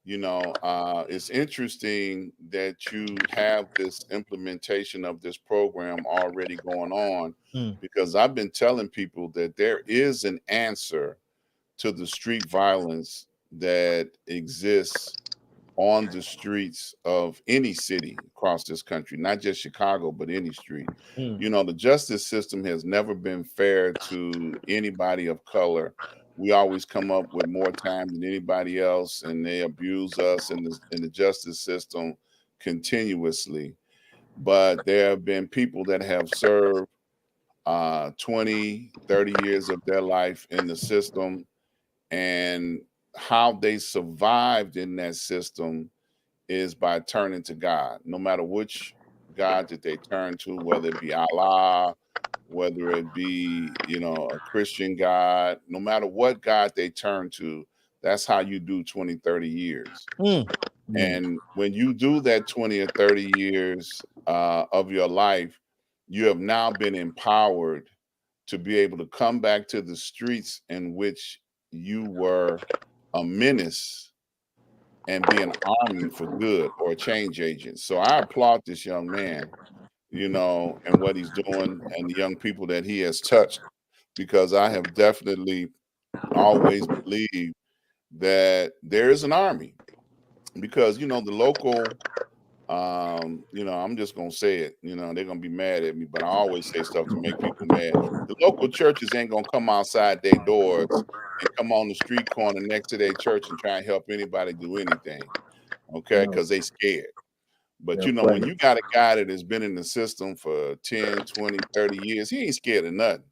It's interesting that you have this implementation of this program already going on, because I've been telling people that there is an answer to the street violence that exists on the streets of any city across this country, not just Chicago, but any street. The justice system has never been fair to anybody of color. We always come up with more time than anybody else, and they abuse us in the justice system continuously. But there have been people that have served 20, 30 years of their life in the system, and how they survived in that system is by turning to God. No matter which God that they turn to, whether it be Allah, whether it be, a Christian God, no matter what God they turn to, that's how you do 20, 30 years. And when you do that 20 or 30 years of your life, you have now been empowered to be able to come back to the streets in which you were a menace and be an army for good or a change agent. So I applaud this young man, and what he's doing and the young people that he has touched, because I have definitely always believed that there is an army, because, the local, I'm just going to say it, they're going to be mad at me, but I always say stuff to make people mad. The local churches ain't going to come outside their doors and come on the street corner next to their church and try and help anybody do anything. Okay. Cause they scared. But when you got a guy that has been in the system for 10, 20, 30 years, he ain't scared of nothing.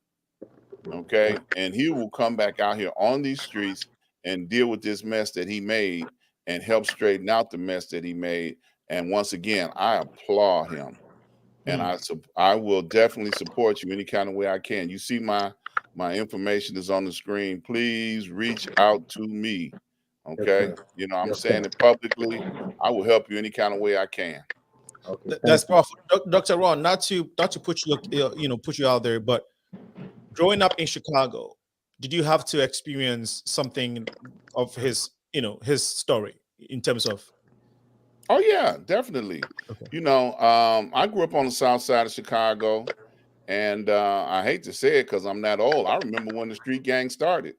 Okay. And he will come back out here on these streets and deal with this mess that he made and help straighten out the mess that he made. And once again, I applaud him. And I will definitely support you any kind of way I can. You see my information is on the screen. Please reach out to me. Okay. I'm saying it publicly. I will help you any kind of way I can. Okay, That's thank you. powerful. Dr. Ron, not to put put you out there, but growing up in Chicago, did you have to experience something of his his story in terms of? Oh yeah, definitely. Okay. I grew up on the south side of Chicago, and I hate to say it because I'm that old. I remember when the street gang started.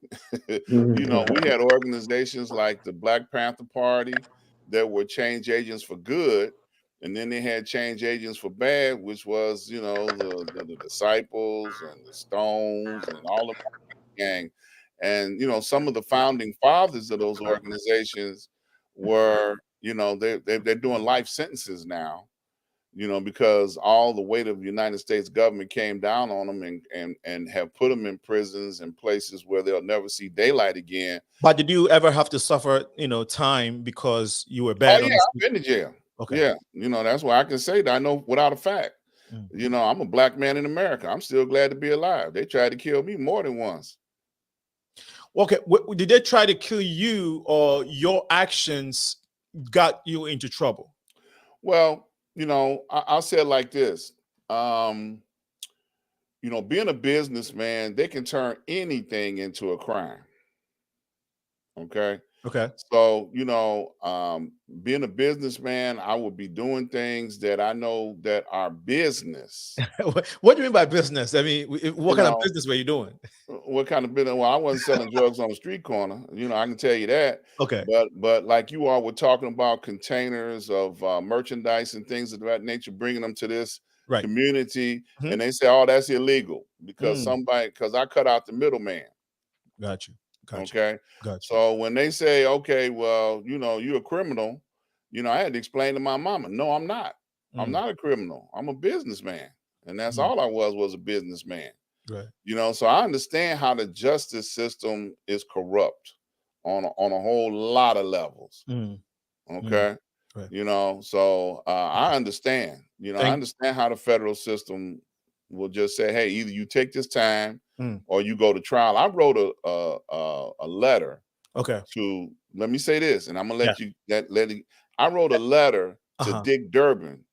We had organizations like the Black Panther Party that were change agents for good, and then they had change agents for bad, which was the Disciples and the Stones and all of the gang. And some of the founding fathers of those organizations were they're doing life sentences now, because all the weight of the United States government came down on them and have put them in prisons and places where they'll never see daylight again. But did you ever have to suffer, time because you were Oh bad? yeah, I've been to jail. Okay. Yeah, that's why I can say that I know without a fact. I'm a black man in America. I'm still glad to be alive. They tried to kill me more than once. Okay, did they try to kill you, or your actions got you into trouble? Well, I'll say it like this. Being a businessman, they can turn anything into a crime. Okay. Okay. So, being a businessman, I would be doing things that I know that are business. What do you mean by business? I mean, what kind of business were you doing? What kind of business? Well, I wasn't selling drugs on the street corner. I can tell you that. Okay. But like you all were talking about containers of merchandise and things of that nature, bringing them to this community, and they say, "Oh, that's illegal because because I cut out the middleman." Got you. Okay. Gotcha. So when they say, "Okay, well, you're a criminal," I had to explain to my mama, "No, I'm not. I'm not a criminal. I'm a businessman," and that's all I was a businessman. Right. So I understand how the justice system is corrupt on a whole lot of levels. Okay. Right. So I understand. I understand how the federal system will just say, "Hey, either you take this time or you go to trial." I wrote a letter. Okay. To let me say this, and I'm gonna let you I wrote a letter to Dick Durbin,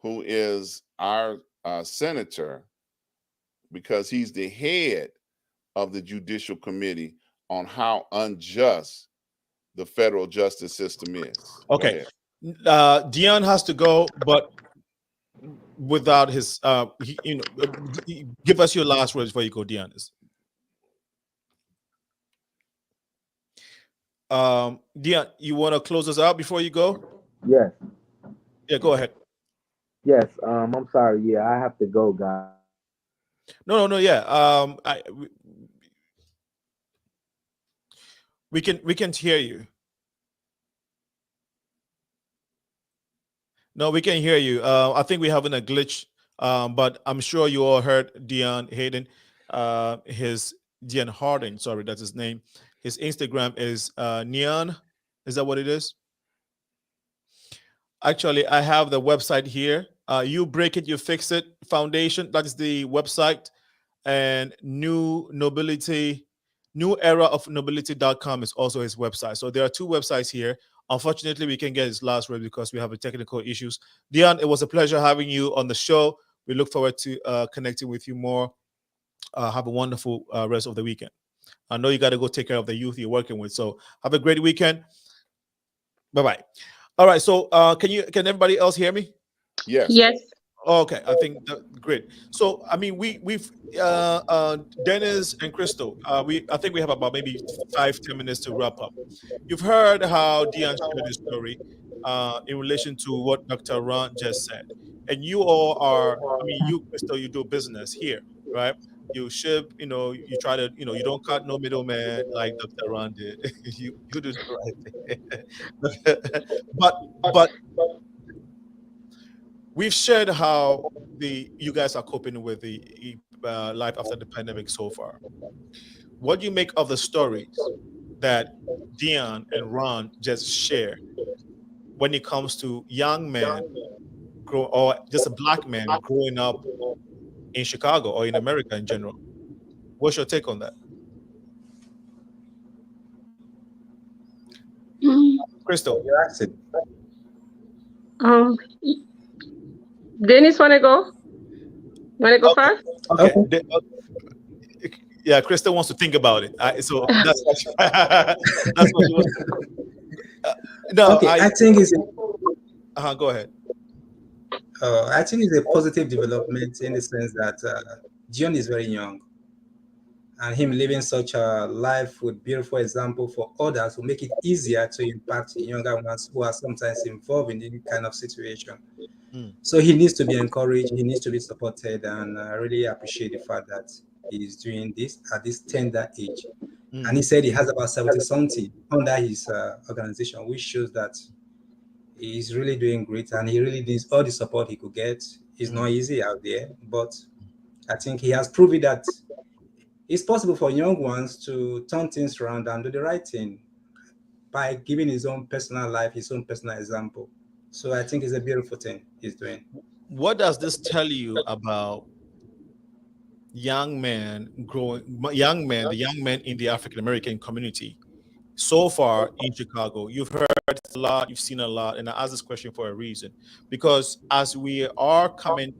who is our senator, because he's the head of the Judicial Committee, on how unjust the federal justice system is. Okay. Dion has to go, but without his, give us your last words before you go, Dion. Dion, you want to close us out before you go? Yes. Yeah, go ahead. Yes. I'm sorry. Yeah, I have to go, guys. No. Yeah. We can hear you. No, we can hear you. I think we're having a glitch, but I'm sure you all heard Dion Hayden. His Dion Harden, sorry, that's his name. His Instagram is Neon. Is that what it is? Actually, I have the website here. You Break It, You Fix It Foundation. That is the website. And New Era of Nobility.com is also his website. So there are two websites here. Unfortunately, we can't get his last word because we have technical issues. Dion, it was a pleasure having you on the show. We look forward to connecting with you more. Have a wonderful rest of the weekend. I know you got to go take care of the youth you're working with. So have a great weekend. Bye-bye. All right. So can everybody else hear me? Yes. Yes. Okay, I think great. So I mean, we've Dennis and Crystal. I think we have about maybe 5-10 minutes to wrap up. You've heard how Dion shared his story in relation to what Dr. Ron just said, and you all are. I mean, you Crystal, you do business here, right? You ship. You try to. You don't cut no middleman like Dr. Ron did. you do the right thing. but. We've shared how you guys are coping with the life after the pandemic so far. What do you make of the stories that Dion and Ron just shared when it comes to young men or just a black man growing up in Chicago or in America in general? What's your take on that? Mm. Crystal. Denis, wanna go? Wanna go first? Okay. Yeah, Crystal wants to think about it. So that's that's what she wants. No, okay, I think it's. Go ahead. I think it's a positive development in the sense that Dion is very young, and him living such a life with beautiful example for others will make it easier to impact younger ones who are sometimes involved in any kind of situation. So he needs to be encouraged, he needs to be supported, and I really appreciate the fact that he's doing this at this tender age. And he said he has about 70 something under his organization, which shows that he's really doing great, and he really needs all the support he could get. It's not easy out there, but I think he has proven that it's possible for young ones to turn things around and do the right thing by giving his own personal life, his own personal example. So I think it's a beautiful thing he's doing. What does this tell you about young men growing, the young men in the African American community so far in Chicago? You've heard a lot, you've seen a lot, and I ask this question for a reason, because as we are coming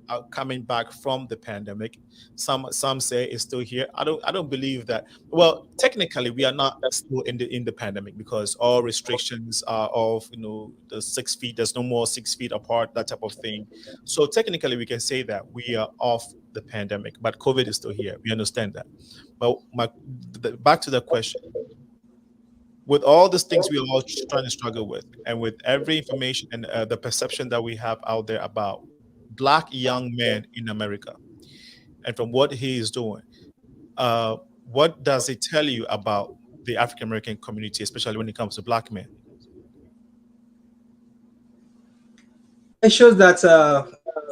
back from the pandemic, some say it's still here. I don't believe that. Well, technically we are not still in the pandemic, because all restrictions are off. The 6 feet, there's no more 6 feet apart, that type of thing. So technically we can say that we are off the pandemic, but COVID is still here. We understand that. But back to the question. With all these things we are all trying to struggle with, and with every information and the perception that we have out there about Black young men in America, and from what he is doing, what does it tell you about the African American community, especially when it comes to Black men? It shows that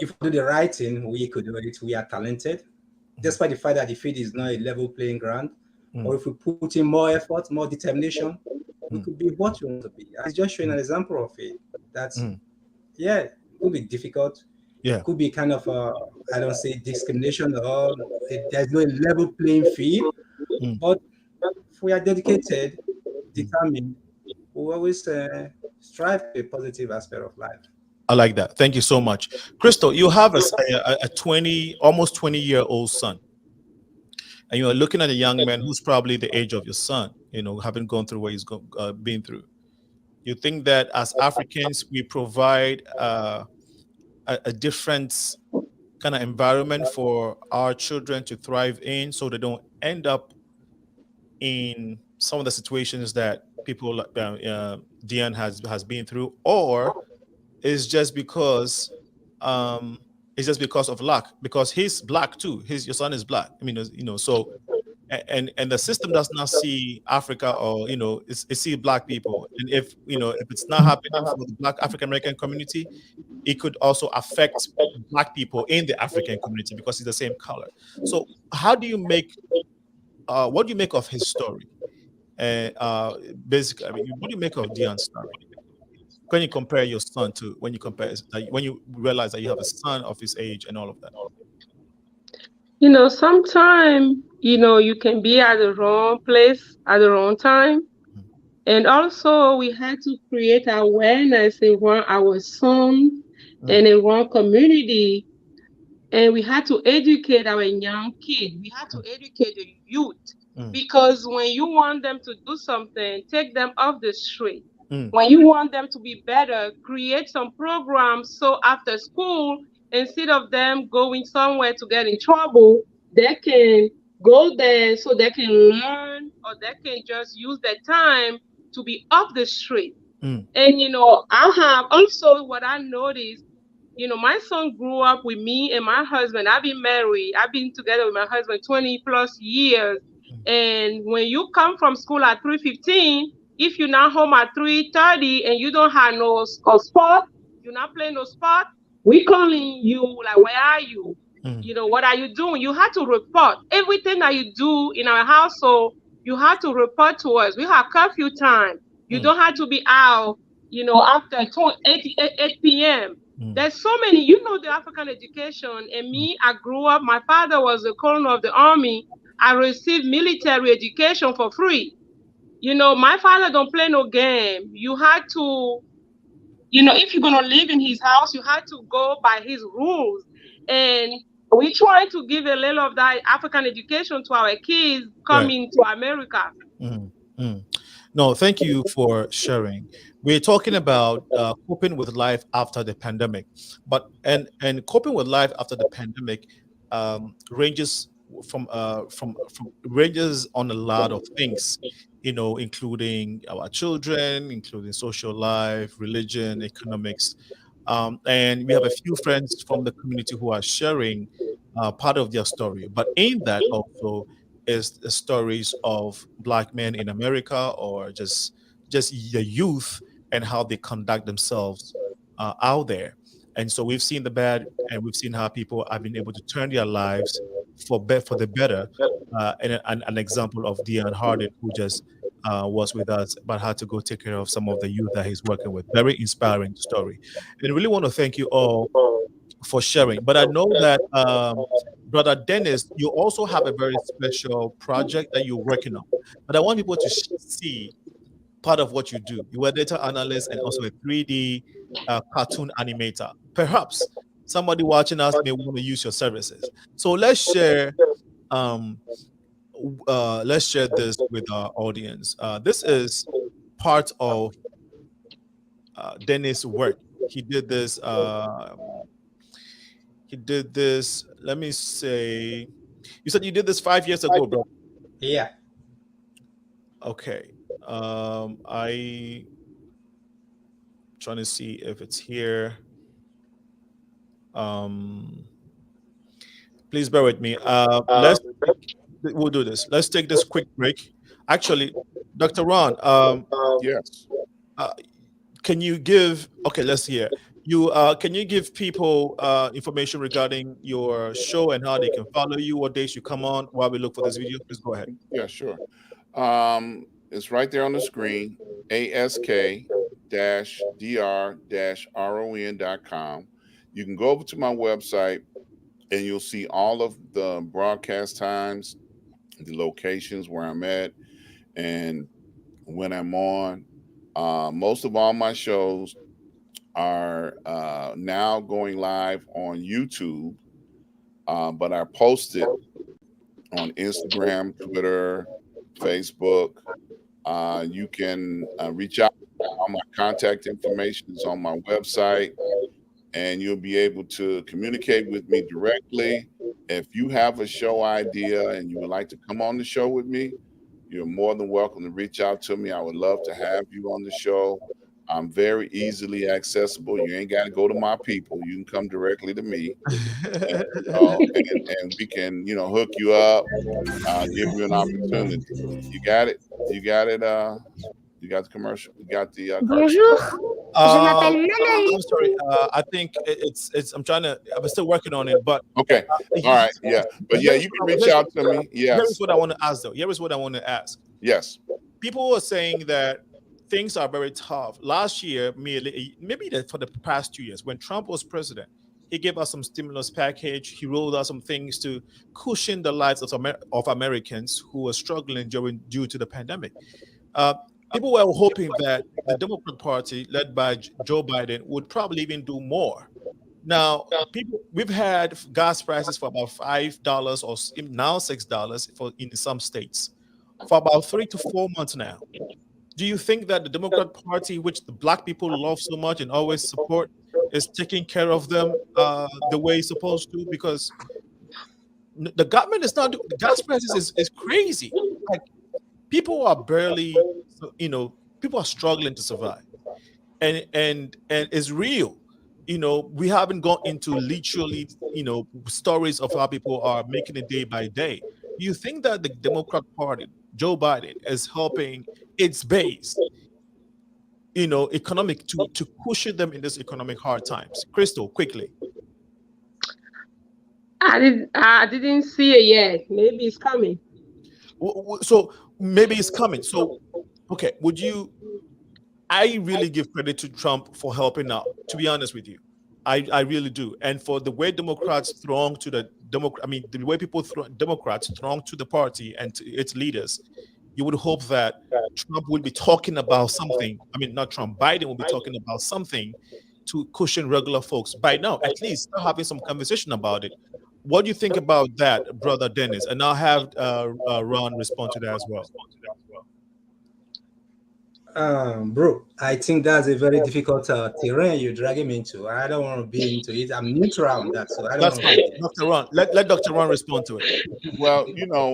if we do the right thing, we could do it. We are talented, despite the fact that the field is not a level playing ground. Or if we put in more effort, more determination, we could be what we want to be. I'm just showing an example of it. That's, yeah, it could be difficult. Yeah. It could be kind of, I don't say discrimination, or there's no level playing field. But if we are dedicated, determined, we always strive for a positive aspect of life. I like that. Thank you so much. Crystal, you have a almost 20-year-old son. And you are looking at a young man who's probably the age of your son, having gone through what he's been through. You think that as Africans, we provide a different kind of environment for our children to thrive in, so they don't end up in some of the situations that people like Dion has been through, or is just because of luck, because he's Black too. Your son is Black. I mean, so, and the system does not see Africa, or it see Black people. And if it's not happening for the Black African American community, it could also affect Black people in the African community, because it's the same color. So how do you make what do you make of his story? Basically, I mean, what do you make of Dion's story? When you compare your son to, when you realize that you have a son of his age and all of that? Sometimes, you can be at the wrong place at the wrong time. And also we had to create awareness in our son and in one community. And we had to educate our young kids. We had to educate the youth. Because when you want them to do something, take them off the street. When you want them to be better, create some programs, so after school, instead of them going somewhere to get in trouble, they can go there so they can learn, or they can just use their time to be off the street. And I have also, what I noticed, my son grew up with me and my husband. I've been married. I've been together with my husband 20 plus years. And when you come from school at 3:15, if you're not home at 3:30 and you don't have no sport, you're not playing no sport, we calling you like, where are you? What are you doing? You have to report everything that you do in our household. You have to report to us. We have curfew time. You don't have to be out, after 8 p.m. There's so many, the African education. And me, I grew up, my father was a colonel of the army. I received military education for free. My father don't play no game. You had to You know, if you're gonna live in his house, you had to go by his rules. And we try to give a little of that African education to our kids coming to America. No, thank you for sharing. We're talking about coping with life after the pandemic, but and coping with life after the pandemic ranges from ranges on a lot of things, you know, including our children, including social life, religion, economics, and we have a few friends from the community who are sharing part of their story. But in that also is the stories of Black men in America, or just the youth and how they conduct themselves out there. And so we've seen the bad, and we've seen how people have been able to turn their lives for the better. And an example of Dion Harden, who just was with us, but had to go take care of some of the youth that he's working with. Very inspiring story. And I really want to thank you all for sharing. But I know that Brother Dennis, you also have a very special project that you're working on. But I want people to see part of what you do. You are a data analyst and also a 3D cartoon animator. Perhaps somebody watching us may want to use your services. So let's share this with our audience. This is part of Dennis' work. He did this. Let me say. You said you did this 5 years ago, bro. Yeah. Okay. I trying to see if it's here. Please bear with me. We'll do this. Let's take this quick break. Actually, Dr. Ron, yes. Can you give? Okay, let's hear. Can you give people information regarding your show and how they can follow you, what days you come on while we look for this video? Please go ahead. Yeah, sure. It's right there on the screen, ask-dr-ron.com. You can go over to my website and you'll see all of the broadcast times, the locations where I'm at, and when I'm on. Most of all my shows are now going live on YouTube, but I post it on Instagram, Twitter, Facebook. You can reach out. All my contact information is on my website, and you'll be able to communicate with me directly. If you have a show idea and you would like to come on the show with me, you're more than welcome to reach out to me. I would love to have you on the show. I'm very easily accessible. You ain't got to go to my people. You can come directly to me, and we can, hook you up, give you an opportunity. You got it. You got it. You got the commercial. You got the. Bonjour. I'm sorry. I think I'm still working on it, but okay. All right. Yeah. But yeah, you can reach out to me. Yes. Here's what I want to ask, though. Here is what I want to ask. Yes. People are saying that things are very tough. Last year, maybe for the past 2 years, when Trump was president, he gave us some stimulus package. He rolled out some things to cushion the lives of Americans who were struggling due to the pandemic. People were hoping that the Democrat Party, led by Joe Biden, would probably even do more. Now, we've had gas prices for about $5 or now $6 in some states for about 3 to 4 months now. Do you think that the Democrat Party, which the Black people love so much and always support, is taking care of them the way it's supposed to? Because the government is not. The gas prices is crazy. Like, people are barely, people are struggling to survive, and it's real. We haven't gone into literally, stories of how people are making it day by day. Do you think that the Democrat Party, Joe Biden, is helping its base, economic to cushion them in this economic hard times? Crystal, quickly. I didn't see it yet. Maybe it's coming. So maybe it's coming. So, okay, I really give credit to Trump for helping out, to be honest with you. I really do. And for the way Democrats throng to the way Democrats throng to the party and to its leaders, you would hope that Trump would be talking about something. I mean, not Trump, Biden will be talking about something to cushion regular folks. By now, at least start having some conversation about it. What do you think about that, brother Dennis? And I'll have Ron respond to that as well. Bro, I think that's a very difficult terrain you're dragging me into. I don't want to be into it. I'm neutral on that, so I don't That's want fine. Dr. Ron, let Dr. Ron respond to it. Well, you know,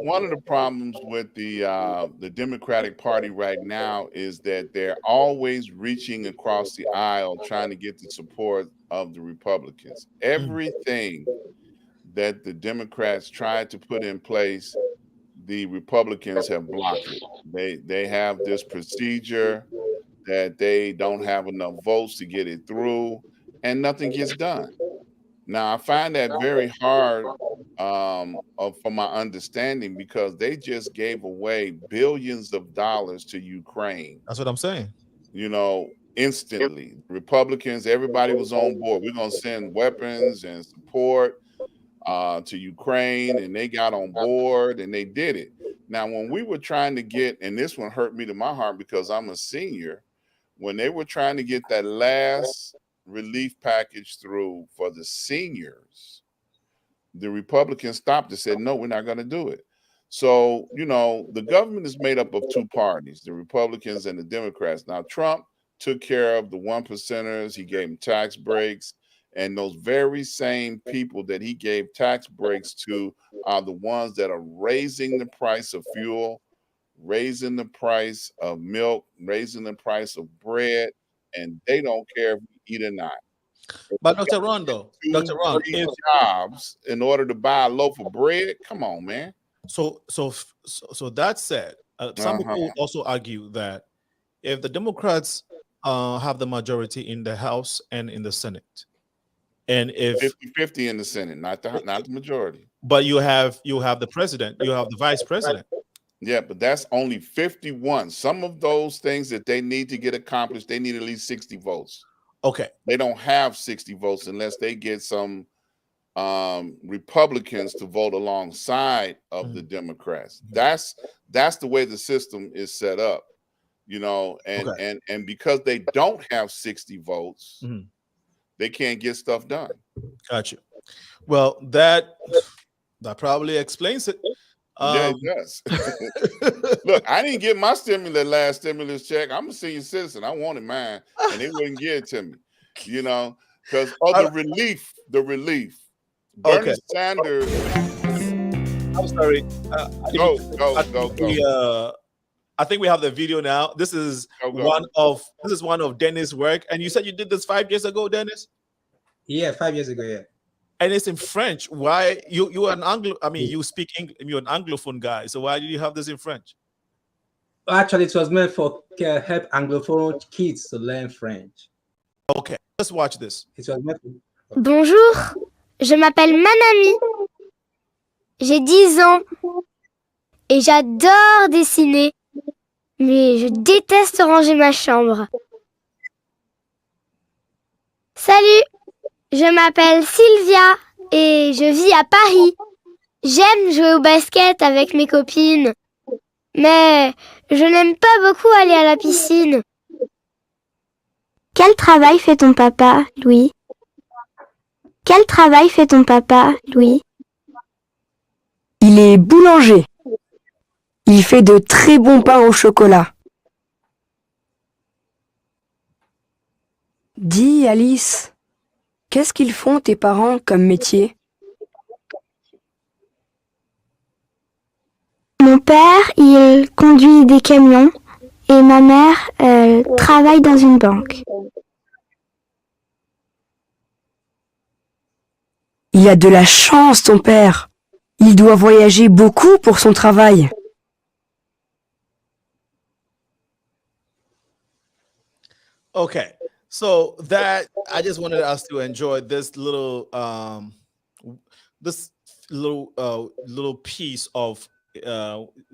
one of the problems with the Democratic Party right now is that they're always reaching across the aisle trying to get the support of the Republicans. Everything that the Democrats tried to put in place, the Republicans have blocked it. They have this procedure that they don't have enough votes to get it through, and nothing gets done. Now, I find that very hard from my understanding, because they just gave away billions of dollars to Ukraine. That's what I'm saying. You know, instantly. Republicans, everybody was on board. We're going to send weapons and support to Ukraine, and they got on board and they did it. Now, when we were trying to get, and this one hurt me to my heart because I'm a senior, when they were trying to get that last relief package through for the seniors, the Republicans stopped and said, no, we're not going to do it. So, you know, the government is made up of two parties, the Republicans and the Democrats. Now, Trump took care of the 1%ers. He gave them tax breaks. And those very same people that he gave tax breaks to are the ones that are raising the price of fuel, raising the price of milk, raising the price of bread, and they don't care if we eat or not. But Dr. Ron, though, Dr. Ron, if jobs in order to buy a loaf of bread, come on, man. So that said, some people would also argue that if the Democrats have the majority in the House and in the Senate, and if 50-50 in the Senate, not the majority, but you have the president, you have the vice president. Yeah, but that's only 51. Some of those things that they need to get accomplished, they need at least 60 votes. Okay. They don't have 60 votes unless they get some Republicans to vote alongside of the Democrats. That's the way the system is set up, you know, and because they don't have 60 votes, they can't get stuff done. Gotcha. Well, that probably explains it. Yeah, it does. Look, I didn't get my last stimulus check. I'm a senior citizen. I wanted mine, and they wouldn't give it to me, you know, because of the relief. Bernie Sanders. I'm sorry. Go. I think we have the video now. This is one of Dennis' work, and you said you did this 5 years ago, Dennis? Yeah, 5 years ago. Yeah. And it's in French. Why you are an Anglo? I mean, you speak English. You're an Anglophone guy. So why did you have this in French? Actually, it was meant for help Anglophone kids to learn French. Okay, let's watch this. It was meant for... Bonjour, je m'appelle Manami. J'ai 10 ans et j'adore dessiner, mais je déteste ranger ma chambre. Salut, je m'appelle Sylvia et je vis à Paris. J'aime jouer au basket avec mes copines, mais je n'aime pas beaucoup aller à la piscine. Quel travail fait ton papa, Louis? Quel travail fait ton papa, Louis? Il est boulanger. Il fait de très bons pains au chocolat. Dis, Alice, qu'est-ce qu'ils font tes parents comme métier? Mon père, il conduit des camions et ma mère, elle travaille dans une banque. Il a de la chance, ton père. Il doit voyager beaucoup pour son travail. Okay, so that I just wanted us to enjoy this little little piece of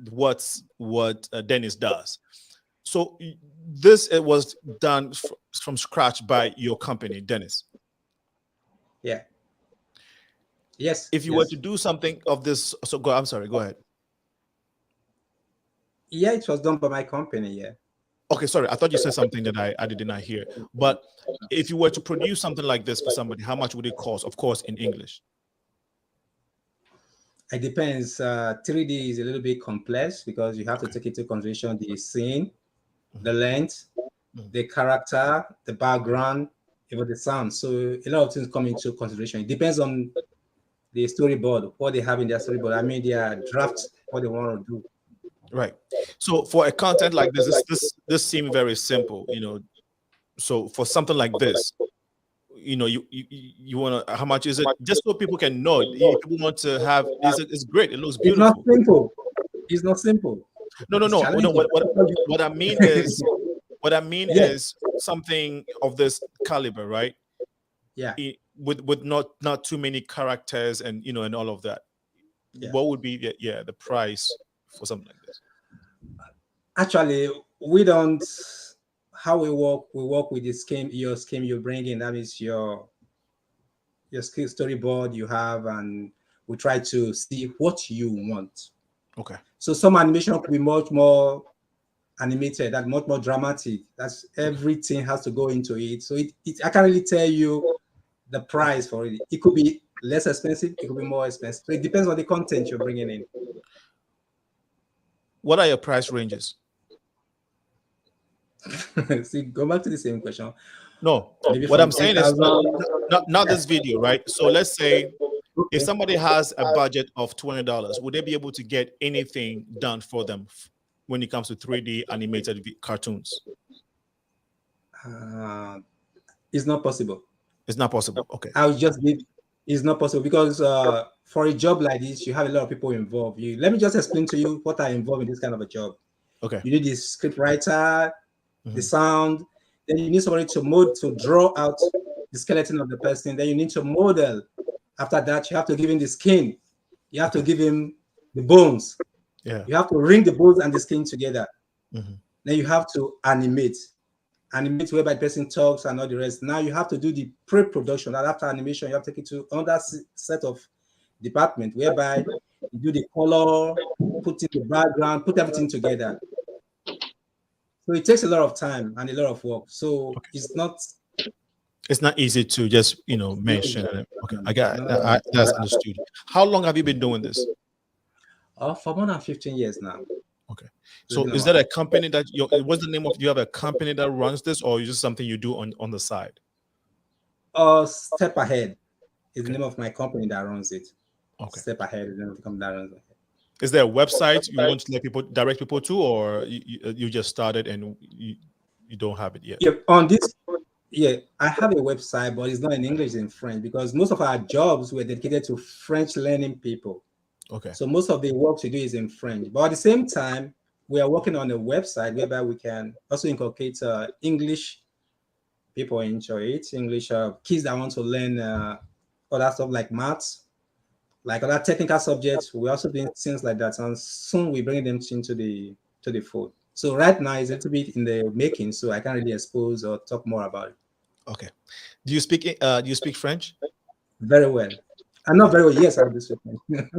what Dennis does. So this was done from scratch by your company, Dennis. Yeah. Yes. If you were to do something of this, so I'm sorry, go ahead. Yeah, it was done by my company. Yeah. Okay, sorry. I thought you said something that I did not hear. But if you were to produce something like this for somebody, how much would it cost? Of course, in English. It depends. 3D is a little bit complex because you have to take into consideration the scene, the length, the character, the background, even the sound. So a lot of things come into consideration. It depends on the storyboard, what they have in their storyboard. I mean, their draft, what they want to do. Right. So for a content like this seems very simple, you know. So for something like this, you know, you want to, how much is it? Just so people can know. If people want to have, it's great. It looks beautiful. It's not simple. It's not simple. No. What I mean is, is something of this caliber, right? Yeah. With not too many characters and you know and all of that. Yeah. What would be the price for something like this? Actually, we don't. How we work with the scheme. Your scheme you bring in. That means your storyboard you have, and we try to see what you want. Okay. So some animation could be much more animated, that much more dramatic. That's everything has to go into it. So I can't really tell you the price for it. It could be less expensive. It could be more expensive. So it depends on the content you're bringing in. What are your price ranges? See, go back to the same question. No, what I'm saying is not this video, right? So let's say if somebody has a budget of $20, would they be able to get anything done for them when it comes to 3D animated cartoons? It's not possible. It's not possible. Okay. I would just give. It's not possible because for a job like this, you have a lot of people involved. Let me just explain to you what are involved in this kind of a job. Okay. You need the script writer, the sound. Then you need somebody to draw out the skeleton of the person. Then you need to model. After that, you have to give him the skin. You have to give him the bones. Yeah. You have to ring the bones and the skin together. Mm-hmm. Then you have to animate whereby the person talks and all the rest. Now you have to do the pre-production. And after animation, you have to take it to another set of department whereby you do the color, put in the background, put everything together. So it takes a lot of time and a lot of work. So it's not easy to just mention it. Okay, I got it. That's understood. How long have you been doing this? For more than 15 years now. Okay. So is that a company that what's the name of? Do you have a company that runs this, or is this something you do on the side? Step Ahead is the name of my company that runs it. Okay. Step Ahead is the name of the company that runs it. Is there a website you want to direct people to, or you just started and you don't have it yet? Yeah, on this, I have a website, but it's not in English, it's in French, because most of our jobs were dedicated to French learning people. Okay. So most of the work we do is in French, but at the same time, we are working on a website whereby we can also inculcate English people into it, English kids that want to learn other stuff like maths, like other technical subjects. We also doing things like that, and soon we bring them into the fold. So right now it's a little bit in the making, so I can't really expose or talk more about it. Okay. Do you speak French? Very well. I'm not very well. Yes, I do speak French.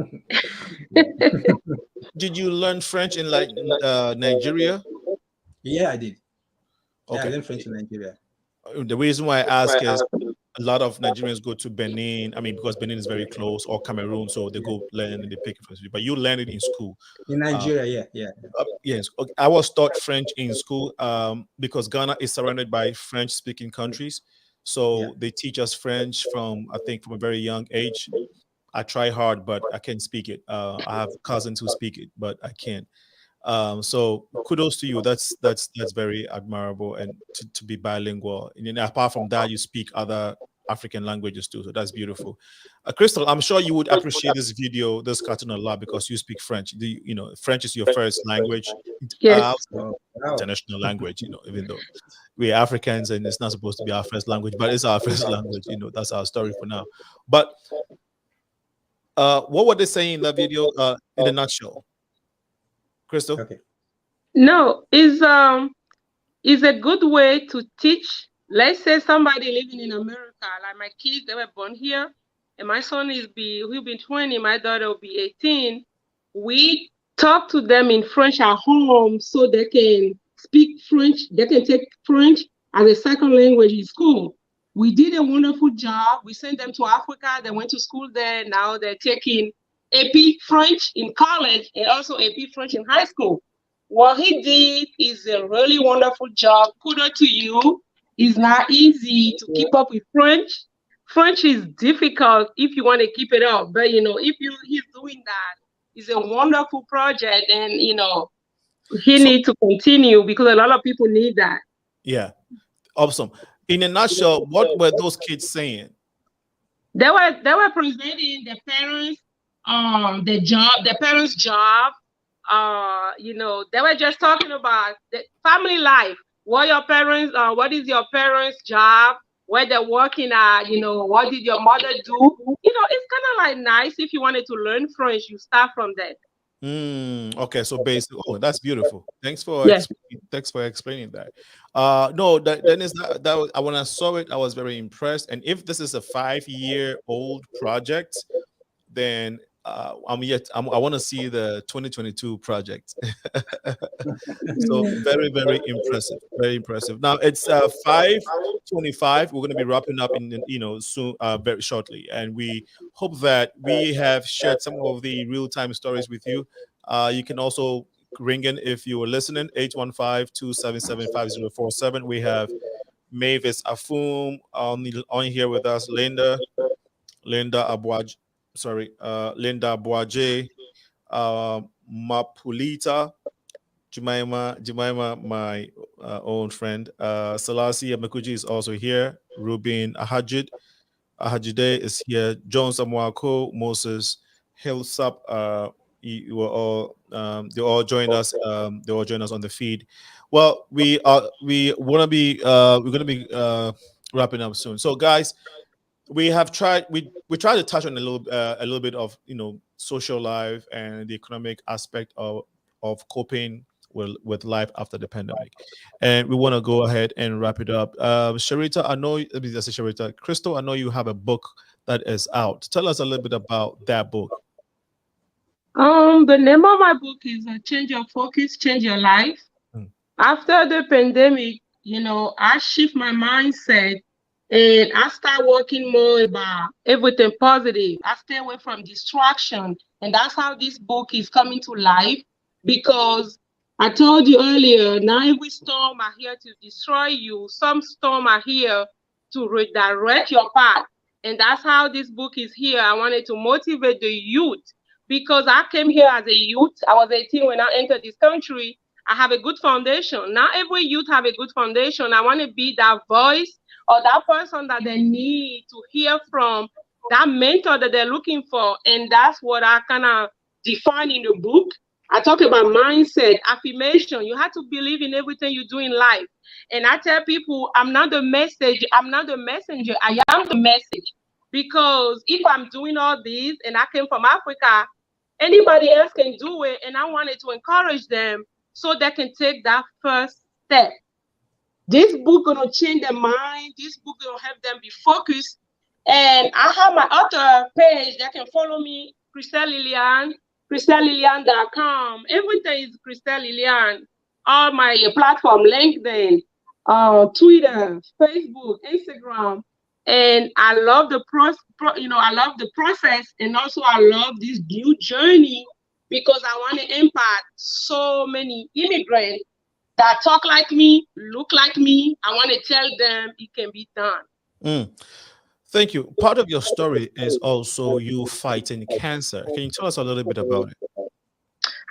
Did you learn French in Nigeria? Yeah, I did. Okay. Yeah, I learned French in Nigeria. The reason why I ask is a lot of Nigerians go to Benin. I mean, because Benin is very close, or Cameroon, so they go learn and they pick it. But you learn it in school. In Nigeria, yes. Okay. I was taught French in school because Ghana is surrounded by French-speaking countries. So they teach us French from a very young age. I try hard, but I can't speak it. I have cousins who speak it, but I can't. So kudos to you. That's very admirable, and to be bilingual. And apart from that, you speak other African languages too. So that's beautiful. Crystal, I'm sure you would appreciate this cartoon a lot because you speak French. French is your first language. Yes. International language. Even though we're Africans and it's not supposed to be our first language, but it's our first language. That's our story for now. But what were they saying in that video in a nutshell? Crystal? Okay. No, is a good way to teach. Let's say somebody living in America, like my kids, they were born here, and my son will be 20, my daughter will be 18. We talk to them in French at home so they can speak French. They can take French as a second language in school. We did a wonderful job. We sent them to Africa. They went to school there. Now they're taking AP French in college and also AP French in high school. What he did is a really wonderful job. Kudos to you. It's not easy to keep up with French. French is difficult if you want to keep it up. But, you know, if he's doing that, it's a wonderful project. And, you know, he needs to continue because a lot of people need that. Yeah. Awesome. In a nutshell, what were those kids saying? They were presenting the parents the parents' job. You know, they were just talking about the family life. What is your parents' job? Where they're working at, you know, what did your mother do? You know, it's kind of like nice if you wanted to learn French, you start from that. Okay, so basically, oh, that's beautiful. Thanks for explaining that. No, Dennis, that when I saw it, I was very impressed. And if this is a 5-year-old project, then I want to see the 2022 project. So very, very impressive. Very impressive. Now it's 5:25. We're going to be wrapping up in soon, very shortly, and we hope that we have shared some of the real-time stories with you. You can also ring in if you were listening. 815-277-5047. We have Mavis Afum on here with us. Linda Abuaj. Linda Boaje, Mapulita, Jemima, my own friend. Selassie Makuji is also here. Rubin Ahajide is here. John Samuako, Moses Hillsap, you were all they all joined us. They all joined us on the feed. Well, we're gonna be wrapping up soon. So, guys, we have tried. We tried to touch on a little bit of social life and the economic aspect of coping with life after the pandemic, and we want to go ahead and wrap it up. Sharita, I know. Let me just say, Sharita, Crystal, I know you have a book that is out. Tell us a little bit about that book. The name of my book is Change Your Focus, Change Your Life. After the pandemic, I shift my mindset. And I start working more about everything positive. I stay away from distraction. And that's how this book is coming to life. Because I told you earlier, not every storm are here to destroy you. Some storms are here to redirect your path. And that's how this book is here. I wanted to motivate the youth. Because I came here as a youth. I was 18 when I entered this country. I have a good foundation. Not every youth have a good foundation. I want to be that voice or that person that they need to hear from, that mentor that they're looking for. And that's what I kind of define in the book. I talk about mindset, affirmation. You have to believe in everything you do in life. And I tell people, I'm not the messenger, I am the message. Because if I'm doing all this and I came from Africa, anybody else can do it. And I wanted to encourage them so they can take that first step. This book gonna change their mind. This book gonna help them be focused. And I have my author page. They can follow me, Christelle Lilian, CHRISTELLE.com. Everything is Christelle Lilian. All my platform, LinkedIn, Twitter, Facebook, Instagram. And I love the process, and also I love this new journey because I want to impact so many immigrants that talk like me, look like me. I want to tell them it can be done. Thank you. Part of your story is also you fighting cancer. Can you tell us a little bit about it?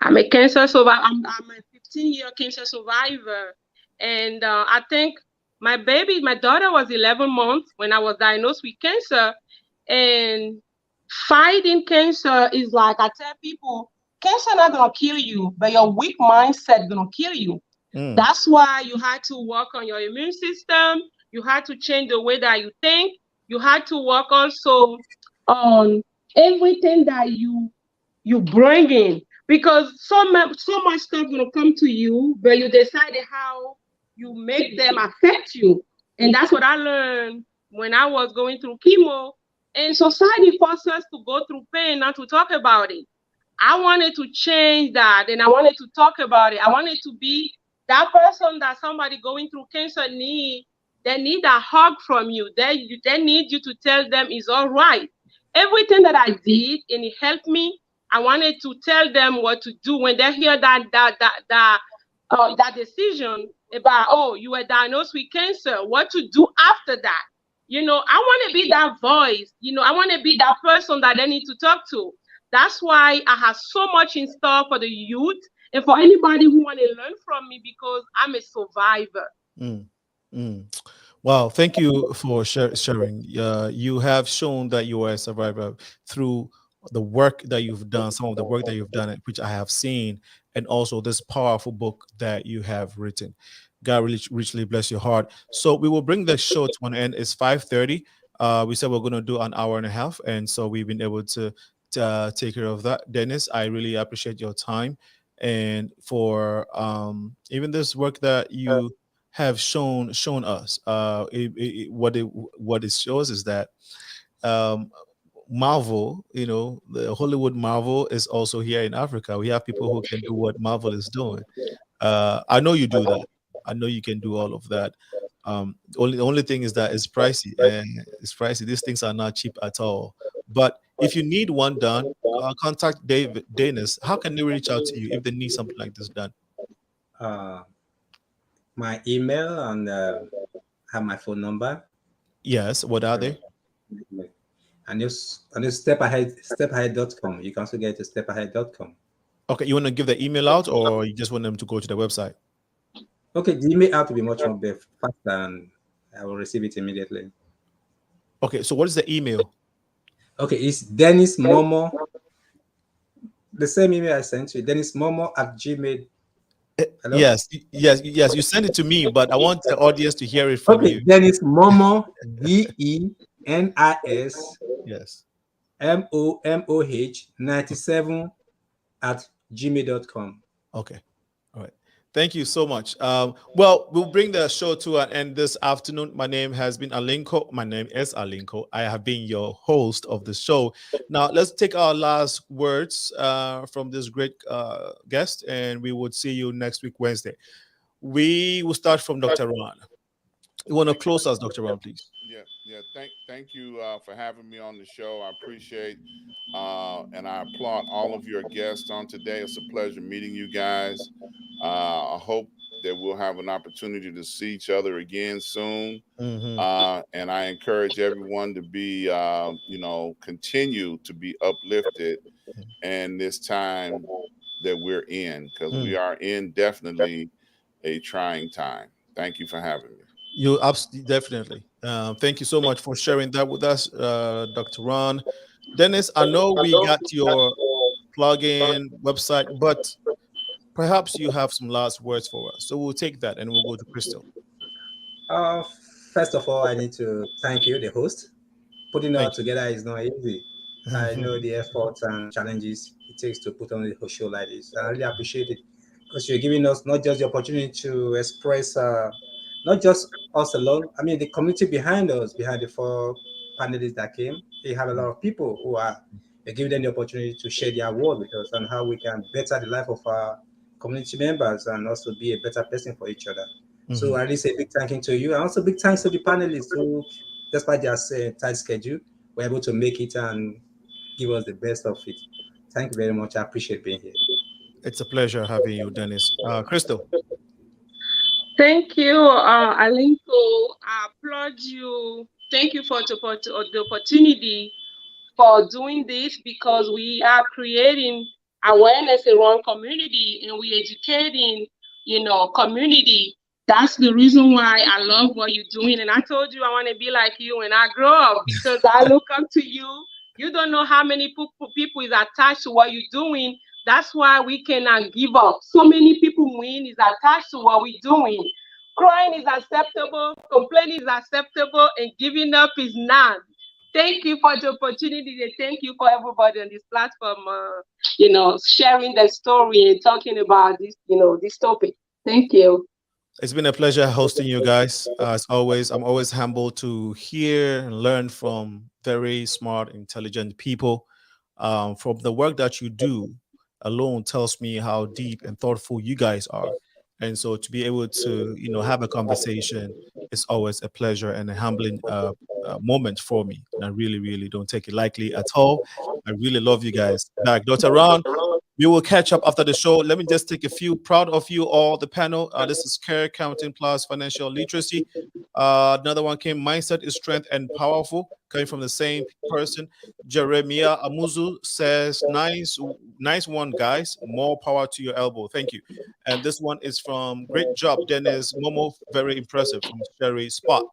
I'm a cancer survivor. I'm a 15-year cancer survivor. And I think my daughter was 11 months when I was diagnosed with cancer. And fighting cancer is like, I tell people, cancer not going to kill you, but your weak mindset going to kill you. That's why you had to work on your immune system. You had to change the way that you think. You had to work also on everything that you bring in, because so much stuff will come to you, but you decided how you make them affect you. And that's what I learned when I was going through chemo. And society forces us to go through pain, not to talk about it. I wanted to change that, and I wanted to talk about it. I wanted to be that person that somebody going through cancer need. They need a hug from you. They need you to tell them it's all right. Everything that I did, and it helped me. I wanted to tell them what to do when they hear that decision about, oh, you were diagnosed with cancer, what to do after that. You know, I want to be that voice. You know, I want to be that person that they need to talk to. That's why I have so much in store for the youth and for anybody who want to learn from me, because I'm a survivor. Wow, thank you for sharing. You have shown that you are a survivor through the work that you've done, some of the work that you've done, which I have seen, and also this powerful book that you have written. God really richly bless your heart. So we will bring the show to an end. It's 5:30. We said we're going to do an hour and a half, and so we've been able to take care of that. Dennis, I really appreciate your time and for even this work that you have shown us. What it shows is that Marvel, you know, the Hollywood Marvel is also here in Africa. We have people who can do what Marvel is doing. I know you do that. I know you can do all of that. The only thing is that it's pricey. It's pricey. These things are not cheap at all. But if you need one done, contact Denis. How can they reach out to you if they need something like this done? My email and have my phone number. Yes. What are they? And it's stepahead.com. You can also get to stepahead.com. Okay, you want to give the email out, or you just want them to go to the website? Okay, the email out to be much more faster, and I will receive it immediately. Okay, so what is the email? Okay, it's Denis Momo. The same email I sent you, denismomo@gmail. Hello? Yes. You send it to me, but I want the audience to hear it from you. Denis Momo, DENIS. Yes. MOMOH 97@gmail.com. Okay. All right. Thank you so much. Well, we'll bring the show to an end this afternoon. My name has been Alinko. My name is Alinko. I have been your host of the show. Now, let's take our last words from this great guest, and we would see you next week, Wednesday. We will start from Dr. Ron. You want to close us, Dr. Ron, please? Yeah. Thank you for having me on the show. I appreciate and I applaud all of your guests on today. It's a pleasure meeting you guys. I hope that we'll have an opportunity to see each other again soon. And I encourage everyone to be, continue to be uplifted in this time that we're in, because we are in definitely a trying time. Thank you for having me. You absolutely, definitely. Thank you so much for sharing that with us, Dr. Ron. Denis, I know we got your plugin website, but perhaps you have some last words for us. So we'll take that and we'll go to Crystal. First of all, I need to thank you, the host. Putting it all together is not easy. I know the efforts and challenges it takes to put on a show like this. I really appreciate it, because you're giving us not just the opportunity to express, not just us alone. I mean, the community behind us, behind the 4 panelists that came, they have a lot of people who are giving them the opportunity to share their word with us and how we can better the life of our community members and also be a better person for each other. So I really say big thank you to you, and also big thanks to the panelists who, despite their tight schedule, were able to make it and give us the best of it. Thank you very much. I appreciate being here. It's a pleasure having you, Denis. Crystal. Thank you, Alinko. I applaud you. Thank you for the opportunity for doing this, because we are creating awareness around community and we educating, community. That's the reason why I love what you're doing. And I told you I want to be like you when I grow up, because I look up to you. You don't know how many people is attached to what you're doing. That's why we cannot give up. So many people win is attached to what we're doing. Crying is acceptable, complaining is acceptable, and giving up is not. Thank you for the opportunity, and thank you for everybody on this platform, sharing their story and talking about this, this topic. Thank you. It's been a pleasure hosting you guys. As always, I'm always humbled to hear and learn from very smart, intelligent people. From the work that you do, alone tells me how deep and thoughtful you guys are. And so to be able to, have a conversation is always a pleasure and a humbling moment for me. And I really, really don't take it lightly at all. I really love you guys. Back, Dr. Ron, we will catch up after the show. Let me just take a few. Proud of you all, the panel. This is Care, Counting Plus Financial Literacy. Another one came, Mindset is Strength and Powerful, coming from the same person. Jeremiah Amuzu says, nice one, guys. More power to your elbow. Thank you. And this one is from Great Job, Dennis Momo. Very impressive, from Sherry Spot.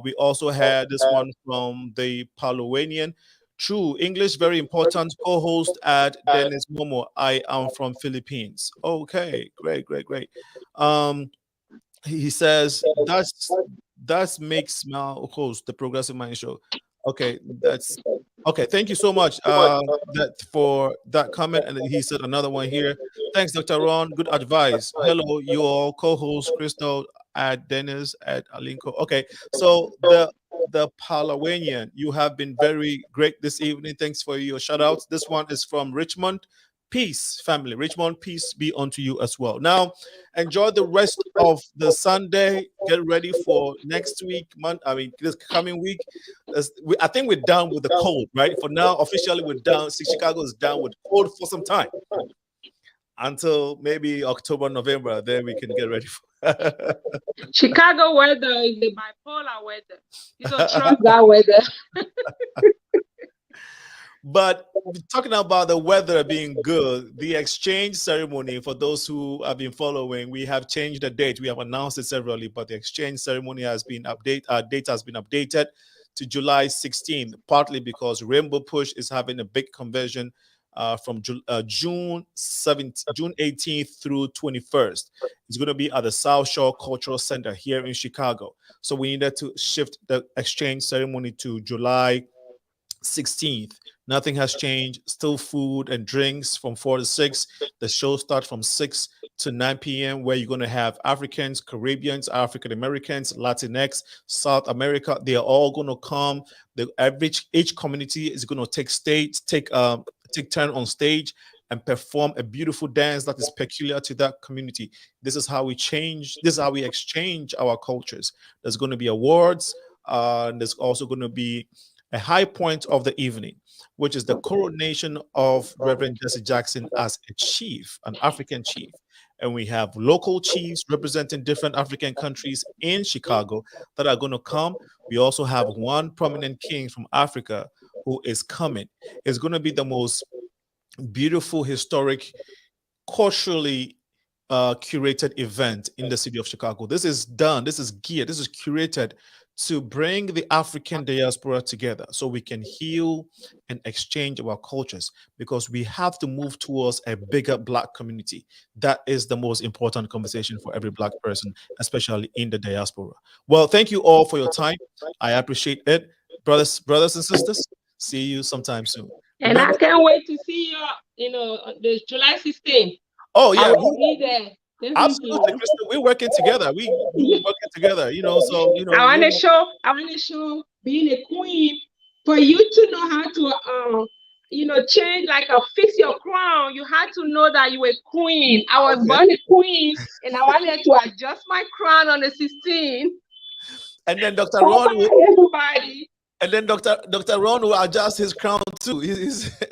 We also had this one from the Palawanian. True, English very important. Co-host at Dennis Momo. I am from Philippines. Okay, great. He says that makes my host the Progressive Mind Show. Okay, that's okay. Thank you so much for that comment. And then he said another one here. Thanks, Dr. Ron. Good advice. Hello, you all. Co-host Crystal at Dennis at Alinko. Okay, so the Palawanian, you have been very great this evening. Thanks for your shout outs. This one is from Richmond. Peace, family. Richmond, peace be unto you as well. Now, enjoy the rest of the Sunday. Get ready for next week, this coming week. I think we're done with the cold, right? For now, officially, we're done. Chicago is down with cold for some time. Until maybe October, November, then we can get ready for Chicago weather is the bipolar weather. You don't trust that weather. But talking about the weather being good, the exchange ceremony, for those who have been following, we have changed the date. We have announced it severally, but the exchange ceremony has been date has been updated to July 16th, partly because Rainbow Push is having a big convention from June 18th through 21st. It's going to be at the South Shore Cultural Center here in Chicago. So we needed to shift the exchange ceremony to July 16th. Nothing has changed. Still food and drinks from 4 to 6. The show starts from 6 to 9 p.m. where you're going to have Africans, Caribbeans, African Americans, Latinx, South America. They are all going to come. Each community is going to take turn on stage and perform a beautiful dance that is peculiar to that community. This is how we change. This is how we exchange our cultures. There's going to be awards. There's also going to be a high point of the evening, which is the coronation of Reverend Jesse Jackson as a chief, an African chief. And we have local chiefs representing different African countries in Chicago that are going to come. We also have one prominent king from Africa who is coming. It's going to be the most beautiful, historic, culturally curated event in the city of Chicago. This is done. This is geared. This is curated to bring the African diaspora together so we can heal and exchange our cultures, because we have to move towards a bigger Black community. That is the most important conversation for every Black person, especially in the diaspora. Well, thank you all for your time. I appreciate it. Brothers and sisters, see you sometime soon. And I can't wait to see you, the July 16th. Oh, yeah. I will be there. Absolutely, Crystal. We're working together. We're working together, So, I want to show being a queen for you to know how to, change, fix your crown. You had to know that you were queen. I was born a queen, and I wanted to adjust my crown on the 16th. And then Dr. Ron everybody. And then Dr. Ron will adjust his crown too. He's a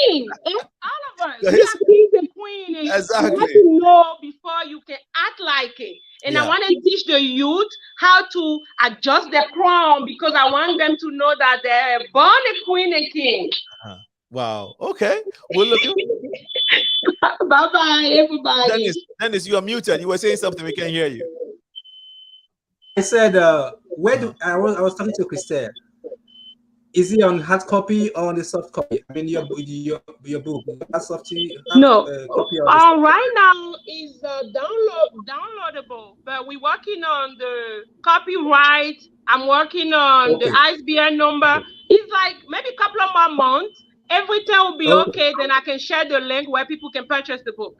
king. All of us. We are kings and queens. Exactly. You have to know before you can act like it. And I want to teach the youth how to adjust their crown, because I want them to know that they're born a queen and king. Wow. Okay. We're looking. Bye-bye, everybody. Dennis, you are muted. You were saying something. We can't hear you. I said, I was talking to Christelle. Is it on hard copy or on the soft copy? I mean, your book, soft copy. No. Right now is downloadable, but we're working on the copyright. I'm working on the ISBN number. It's like maybe a couple of more months. Everything will be okay. Then I can share the link where people can purchase the book.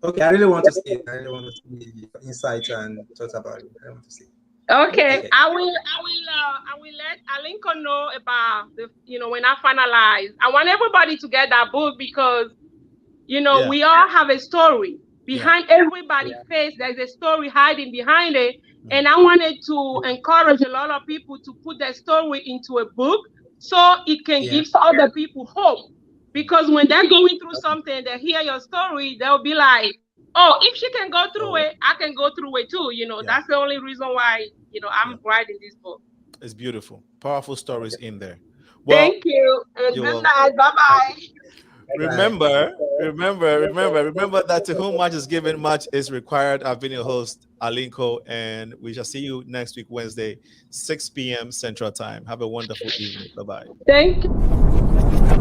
Okay, I really want to see it. I really want to see the insight and thoughts about it. I want to see it. Okay, I will let Alinko know about the, when I finalize. I want everybody to get that book because, we all have a story behind everybody's face. There's a story hiding behind it. And I wanted to encourage a lot of people to put their story into a book so it can give other people hope. Because when they're going through something, they hear your story, they'll be like, oh, if she can go through it, I can go through it too. That's the only reason why, I'm writing this book. It's beautiful. Powerful stories in there. Well, thank you. And good night. Bye-bye. Remember that to whom much is given, much is required. I've been your host, Alinko, and we shall see you next week, Wednesday, 6 p.m. Central Time. Have a wonderful evening. Bye-bye. Thank you.